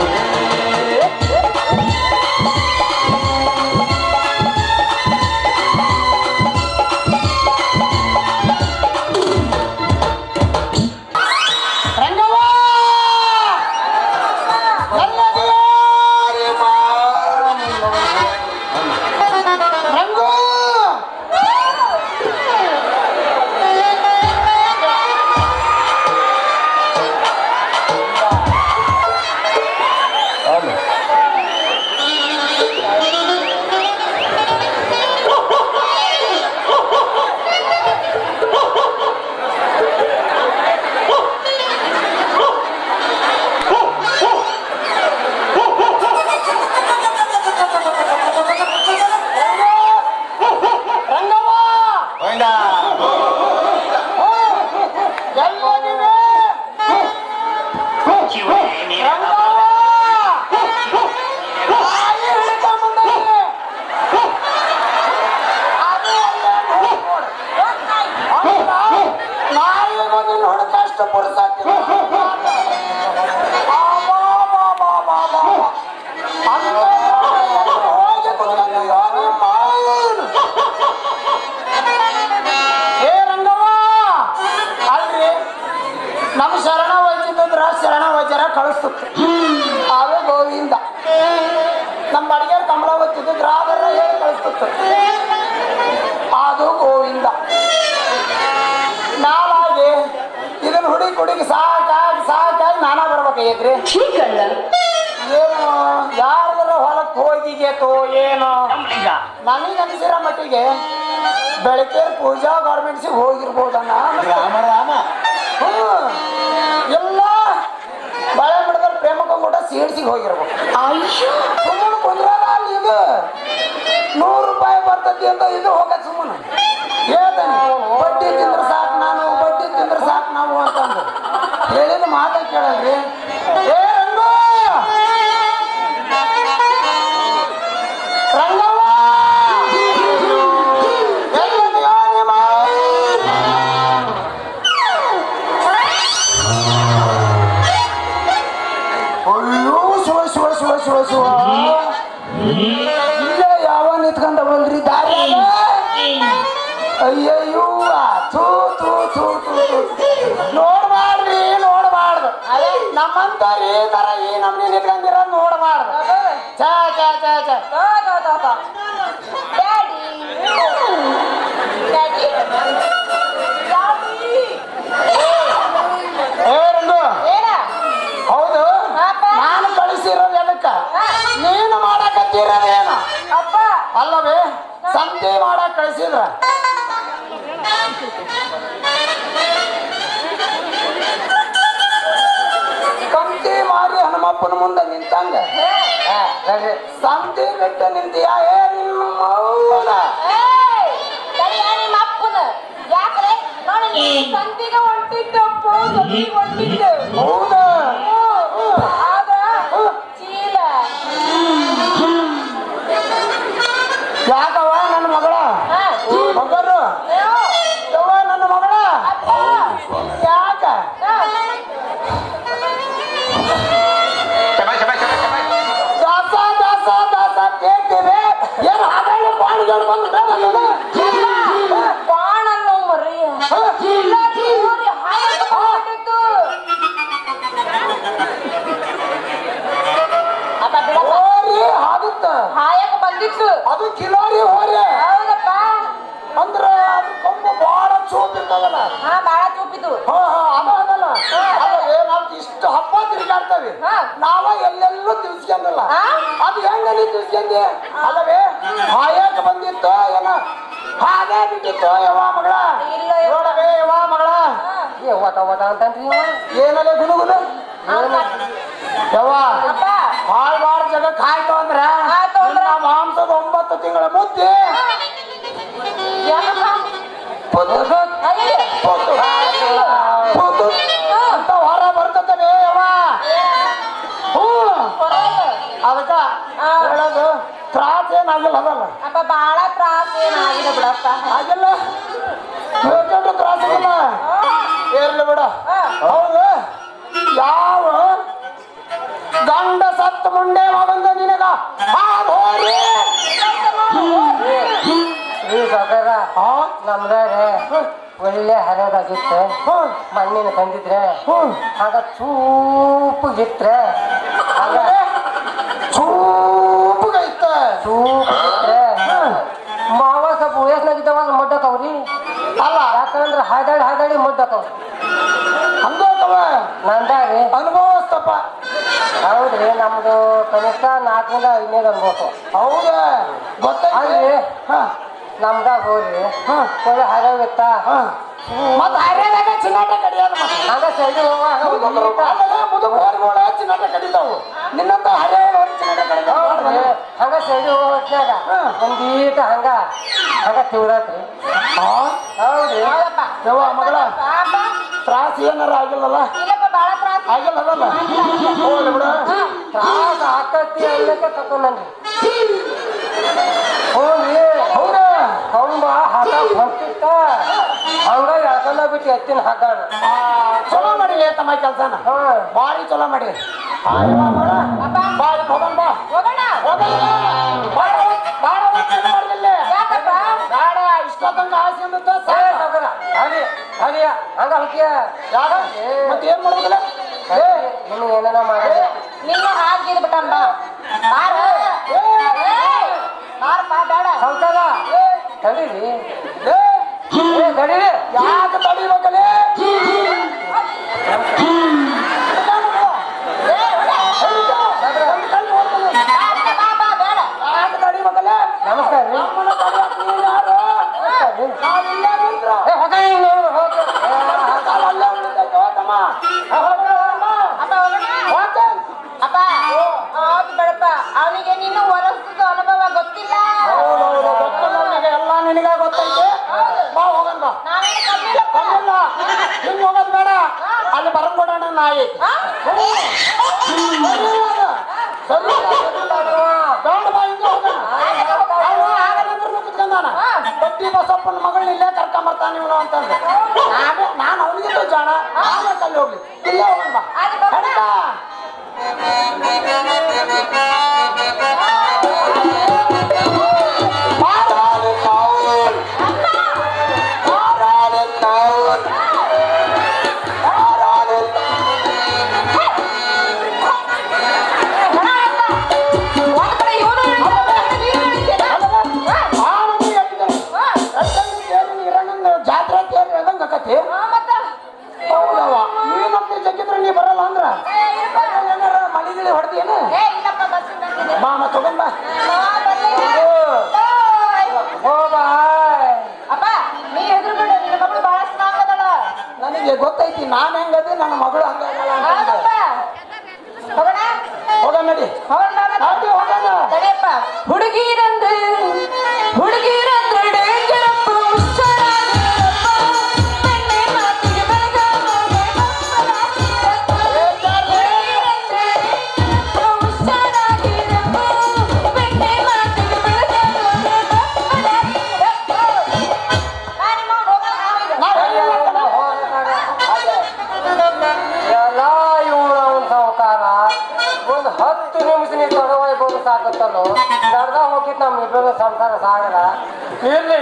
[SPEAKER 4] ನಿನ್ನ ಹುಡುಕಷ್ಟು ಪುರುಸತ್ತಿ
[SPEAKER 6] ಏ ರಂಗವ್ವ ಅಲ್ರಿ ನಮ್ಮ ಶರಣ ವೈದ್ಯಂದ್ರ ಶರಣ ವೈದ್ಯರ ಕಳಿಸ್ತುತ್ತೆ ಅವೇ ಗೋವಿಂದ ನಮ್ಮ ಅಡಿಗೆರ್ ಕಮಲಾವತ್ತಿದ್ದು ದ್ರಾವರ ಹೇಳಿ ಕಳಿಸ್ತುತ್ತೆ ಅದು ಗೋವಿಂದ ನಾವಾಗಿ ಇದನ್ನ ಹುಡುಗಿ ಸಾಕಾಗಿ ನಾನಾ ಬರ್ಬೇಕಾಗೈತ್ರಿ ಏನು ಯಾರ್ದಾರ ಹೊಲಕ್ಕೆ ಹೋಗಿಗೇತೋ ಏನೋ ನನಗೆ ಅನಿಸಿರೋ ಮಟ್ಟಿಗೆ ಬೆಳಗ್ಗೆ ಪೂಜಾ ಗಾರ್ಮೆಂಟ್ಸಿಗೆ ಹೋಗಿರ್ಬೋದಣ್ಣ ಎಲ್ಲ ಬಳೆ ಬಿಡದಲ್ಲಿ ಪ್ರೇಮಕೊಂಡ ಸೀಡ್ಸಿಗೆ ಹೋಗಿರ್ಬೋದು ಸುಮ್ಮನೆ ಕುಂದ್ರಲ್ಲ ಅಲ್ಲಿ ಇದು 100 ರೂಪಾಯಿ ಬರ್ತತಿ ಅಂತ ಇದು ಹೋಗ ಸುಮ್ಮನೆ ಹೇಳ್ತಾನೆ ಬಡ್ಡಿ ತಿಂದ್ರೆ ಸಾಕು ನಾನು ಬಡ್ಡಿ ತಿಂದ್ರೆ ಸಾಕು ನಾವು ಅಂತಂದು ಹೇಳಿದ ಮಾತ ಕೇಳಲ್ರಿ ಏ ರಂಗವ್ವ ಅಯ್ಯೋ ಶಿವ ಇಲ್ಲೇ ಯಾವ ನಿಂತ್ಕೊಂಡವಲ್ರಿ ದಾರಿ ಅಯ್ಯಯ್ಯೋ ಥೂ ನೋಡ್ಬಾರ್ದು ನಮ್ಮಂತವ್ರು ಈ ತರ ಈ ನಮ್ನಿ ನಿಂತ್ಕೊಂಡಿರ ನೋಡ್ಬಾರ್ದು ಚಾ ಹೌದು ನಾನು ಕಳಿಸಿರೋದು ಎದಕ್ಕ ನೀನು ಮಾಡಕತ್ತಿರೋದೇನು ಅಲ್ಲವೇ ಸಂತೆ ಮಾಡಕ್ ಕಳಿಸಿದ್ರ ಕಂತಿ ಮಾರಿ ಹನುಮಪ್ಪನ ಮುಂದೆ ನಿಂತಂಗ ಸಂತೆ ಬಿಟ್ಟು ನಿಂತೀಯ ನಿಮ್ಮ ಮೌನ ಹೌದಾ ಯಾಕವ್ವ ನನ್ನ ಮಗಳ ಮಗರು ಯವ್ವ ನನ್ನ ಮಗಳ ಯಾಕ ದಾಸ ಕೇಳ್ತೀವಿ ಏನು ಹಾಗಾಗಿ ಬಾಣಿಗಳು ಬಂದು
[SPEAKER 5] ಬಾಣನ್ನು ಮರಿ
[SPEAKER 6] ಹೋರಿ ಆಗುತ್ತ
[SPEAKER 5] ಹಾಯಕ ಬಂದಿತ್ತು
[SPEAKER 6] ಅದು ಕಿಲೋರಿ ಹೋರಿ
[SPEAKER 5] ಹೌದಪ್ಪ
[SPEAKER 6] ಅಂದ್ರ ಅದು ಕೊಂಬು ಬಾಳ ಚೂಪಿರ್ತದಲ್ಲ
[SPEAKER 5] ಬಾಳ ಚೂಪಿದ್ದು
[SPEAKER 6] ಅದಲ್ಲ ಅಲ್ಲವೇ ನಾವು ಇಷ್ಟು ಹಬ್ಬ ತಿರುಗಾಡ್ತೇವೆ ನಾವ ಎಲ್ಲೆಲ್ಲೂ ತಿಳ್ಸ್ಕೊಂಡಲ್ಲ ಅದು ಹೆಂಗ ನೀ ತಿಳ್ಸ್ಕೊಂಡಿ ಅಲ್ಲವೇ ಹಾಯಾಕ ಬಂದಿತ್ತು ಏನ ಹಾಗೆ ಬಿಟ್ಟಿತ್ತು ಯವ್ವ ಮಗಳ ನೋಡವೇ ಯವ್ವ ಮಗಳ
[SPEAKER 8] ಒಟ ಅಂತಂದ್ರಿ
[SPEAKER 6] ಏನಲ್ಲೇ ಗುನುಗುನು ಯವ್ವ ಹಾಳ್ಬಾರ್ದು ಜಗಕ್ಕೆ ಆಯ್ತು ಅಂದ್ರೆ ಮಾಂಸದ 9 ತಿಂಗಳ ಮುದ್ದೆ ಅಂತ ಹೊರ ಬರ್ತದೆ ಯವ್ವ ಅದಕ್ಕ ಹೇಳೋದು ತ್ರಾಸ ಏನಾಗಿಲ್ಲ ಅದಲ್ಲ
[SPEAKER 5] ಬಾಳ ತ್ರಾಸ ಏನಾಗಿದೆ ಬಿಡಪ್ಪ
[SPEAKER 6] ಆಗಿಲ್ಲ ಬೇಕಂದ್ರೆ ತ್ರಾಸ ಆಗಿಲ್ಲ ಇರ್ಲಿ ಬಿಡ ಹೌದು ಯಾವ ಗಂಡ ಸತ್ತ ಮುಂಡೆ ಮಗಂದ ನಿನಗ ಹೋರಿ
[SPEAKER 8] ನಮ್ದಾರೆ ಒಳ್ಳೆ ಹರಿಯೋದಾಗಿತ್ತು ಮಣ್ಣಿನ ತಂದಿದ್ರೆ ಆಗ ಚೂಪಗಿತ್ರೆ ಆಗ
[SPEAKER 6] ಚೂಪಗೈತ
[SPEAKER 8] ಚೂಪಗಿತ್ರೆ ಮಾವ ಸ್ವಲ್ಪ ವಯಸ್ಸಿನಾಗಿದ್ದವಾಗ ಮುಡ್ಡಕವ್ರಿ
[SPEAKER 6] ಅಲ್ಲ
[SPEAKER 8] ಯಾಕಂದ್ರೆ ಹಾದಾಡಿ ಮುಡ್ಡಕವ್ರಿ
[SPEAKER 6] ಹಂಗವ
[SPEAKER 8] ನಂದಾರಿ
[SPEAKER 6] ಅನುಭವಸ್ತಪ್ಪ
[SPEAKER 8] ಹೌದ್ರಿ ನಮ್ದು ಕನಿಷ್ಠ 4ರಿಂದ 5 ಅನ್ಬೋದು
[SPEAKER 6] ಹೌದಾ
[SPEAKER 8] ಅಲ್ರಿ
[SPEAKER 6] ಹಾ
[SPEAKER 8] ನಮ್ದಾಗ ಹೋಗ್ರಿ ಒಳ್ಳೆ ಹರಿವಿತ್ತ
[SPEAKER 6] ಮತ್ತ ಹರಿಯದಾಗ ಚಿನ್ನಾಟ ಕಡಿಯೋದು
[SPEAKER 8] ಹಂಗ ಸೈಡಿ
[SPEAKER 6] ಮುದುಕ ಹೋರಿಗೋಳ ಚಿನ್ನಾಟ ಕಡಿತಾವು ನಿನ್ನಂತ ಹರಿಯ ಚಿನ್ನಾಟ ಕಡಿತಾವ
[SPEAKER 8] ಹಂಗ ಸೈಡಿ ಹೋಗ್ಯಾಗ ಒಂದೀಟ ಹಂಗ ತಿಳ್ದಾತ್ರಿ ಹೌದ್ರಿ
[SPEAKER 6] ಯವ್ವ ಮಗಳ ತ್ರಾಸ ಏನಾರ ಆಗಿಲ್ಲಲ್ಲ ಆಗಿಲ್ಲ ಅದಲ್ಲ ಹೋಗ್ಲಿ ಬಿಡ
[SPEAKER 8] ತ್ರಾಸ ಆಕತಿ ಅನ್ನಕ್ಕೆ ತಕೊಂಡ್ರಿ ಹೋಗಿ
[SPEAKER 6] ಹೌದ
[SPEAKER 8] ಕೊಂಬ ಹಾಕ ಹೊಂಟಿತ್ತ ಹಂಗ ಯಾಕಂದ ಬಿಟ್ಟು ಎತ್ತಿನ ಹಗ್ಗಾಣ
[SPEAKER 1] ಚಲೋ ಮಾಡಿರಿ ತಮ್ಮ ಕೆಲಸನ ಭಾರಿ ಚಲೋ ಮಾಡಿರಿ ಬಾರಿ ಹೋಗೋಣ ಬಾ
[SPEAKER 5] ಹೋಗೋಣ
[SPEAKER 1] ಬೇಡ ಇಷ್ಟೊತ್ತಂಗ ಆಸೆ ಅಂದತ್ತ
[SPEAKER 8] ಹಂಗ ಹಂಗೆ
[SPEAKER 1] ಮತ್ತೆ ಏನ್ ಮಾಡೋದಿಲ್ಲ
[SPEAKER 8] ಇನ್ನು ಏನೇನ ಮಾಡಿ
[SPEAKER 5] ನಿನ್ನ ಹಾಕಿದ್ ಬಿಟ್ಟಮ್ಮ ಬೇಡ
[SPEAKER 8] ಸಂತದ ತಡೀರಿ ತಡೀರಿ
[SPEAKER 1] ಯಾಕೆ ತಡಿಬೇಕಲೇ ಯಾಕೆ ತಡಿಬೇಕಲೇ
[SPEAKER 8] ನಮಸ್ಕಾರ ರೀ
[SPEAKER 5] ಅಪ್ಪ ಹೌದು ಬೇಡಪ್ಪ ಅವನಿಗೆ ನಿನ್ನ ಹೊರಸದ ಅನುಭವ ಗೊತ್ತಿಲ್ಲ
[SPEAKER 1] ಎಲ್ಲ ನಿನಗ ಗೊತ್ತೈತೆ ಬಾ ಹೋಗೋಣ ಬಾ
[SPEAKER 5] ನಾನೇನು ಕಮ್ಮಿಲ್ಲ
[SPEAKER 1] ಕಮ್ಮಿಲ್ಲ ಹಿಂಗ್ ಹೋಗೋದ್ ಬೇಡ ಅಲ್ಲಿ ಬರ್ಕೊಡೋಣ ನಾಯಿ ಸರಿ ಬೇಡ ಬಾ ಹಿಂಗೆ ಹೋಗೋಣ ಬಟ್ಟಿ ಬಸಪ್ಪನ ಮಗಳನ್ನ ಇಲ್ಲೇ ಕರ್ಕೊಂಬರ್ತಾನೆ ಇವನು ಅಂತಂದ್ರೆ ನಾನು ಅವನಿಗಿಂತ ಜಾಣ ನಾನೇ ಕಲ್ಲಿ ಹೋಗ್ಲಿ ಇಲ್ಲೇ ಹೋಗೋಣ ಬಾ ಖಂಡಿತ. ಜಾತ್ರೆ ತೇರು ಎದಂಗ ಆಕತಿ ಹೌದವ ನೀ ನಮ್ದು ಜಗ್ಗಿದ್ರೆ ನೀ ಬರಲ್ಲ ಅಂದ್ರ ಏನಾರ ಮಳಿಗಿಳಿ ಹೊಡೆದೇನು ಬಾ ಮತ್ತ ತಗೊಂಡ್ ಬಾ
[SPEAKER 5] ಅಪ್ಪ ನೀ ಹೆದ್ರು ಬಿಡು ನಿನ್ನ ಮಗಳು ಬಹಳ ಸ್ನಾಗದಳ
[SPEAKER 1] ನನಗೆ ಗೊತ್ತೈತಿ ನಾನ್ ಹೆಂಗದಿ ನನ್ನ ಮಗಳು ಹಂಗಾಗಲ್ಲ ಅಂತ
[SPEAKER 5] ಹೋಗೋಣ
[SPEAKER 1] ಹೋಗೋಣ ನಡಿ ಹೋಗೋಣ
[SPEAKER 5] ಸರಿಯಪ್ಪ ಹುಡುಗಿರಂದ್ರೆ ಡೇಂಜರಪ್ಪ ಹುಷಾರಾಗಿರಪ್ಪ ಬೆಣ್ಣೆ ಮಾತಿಗೆ ಬೆಳಗಾವಗೆ ಹುಷಾರಾಗಿರಪ್ಪ ಬೆಣ್ಣೆ ಮಾತಿಗೆ ಬೆಳಗಾವಗೆ
[SPEAKER 8] ಎಲ್ಲ ಇವ್ರ ಅವನ ಸಾವುಕಾರ ಒಂದು 10 ನಿಮಿಷ ನೀವು ತೊಡವೈಬೋದು ಸಾಕತ್ತಲ್ಲೋ ನಡೆದ ಹೋಗಿತ್ತು ನಮ್ಮ ಇಬ್ಬರು ಸಂಸಾರ ಸಾಗರ ಇರ್ಲಿ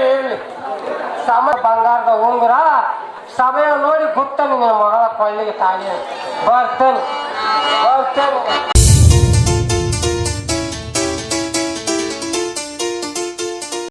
[SPEAKER 8] ಬಂಗಾರದ ಉಂಗುರ ಸಭೆ ನೋಡಿ ಗುತ್ತ ನಿನ್ನ ಮಗಳ ಕೊಳ್ಳಿಗೆ ತಾಳಿ ಬರ್ತೇನೆ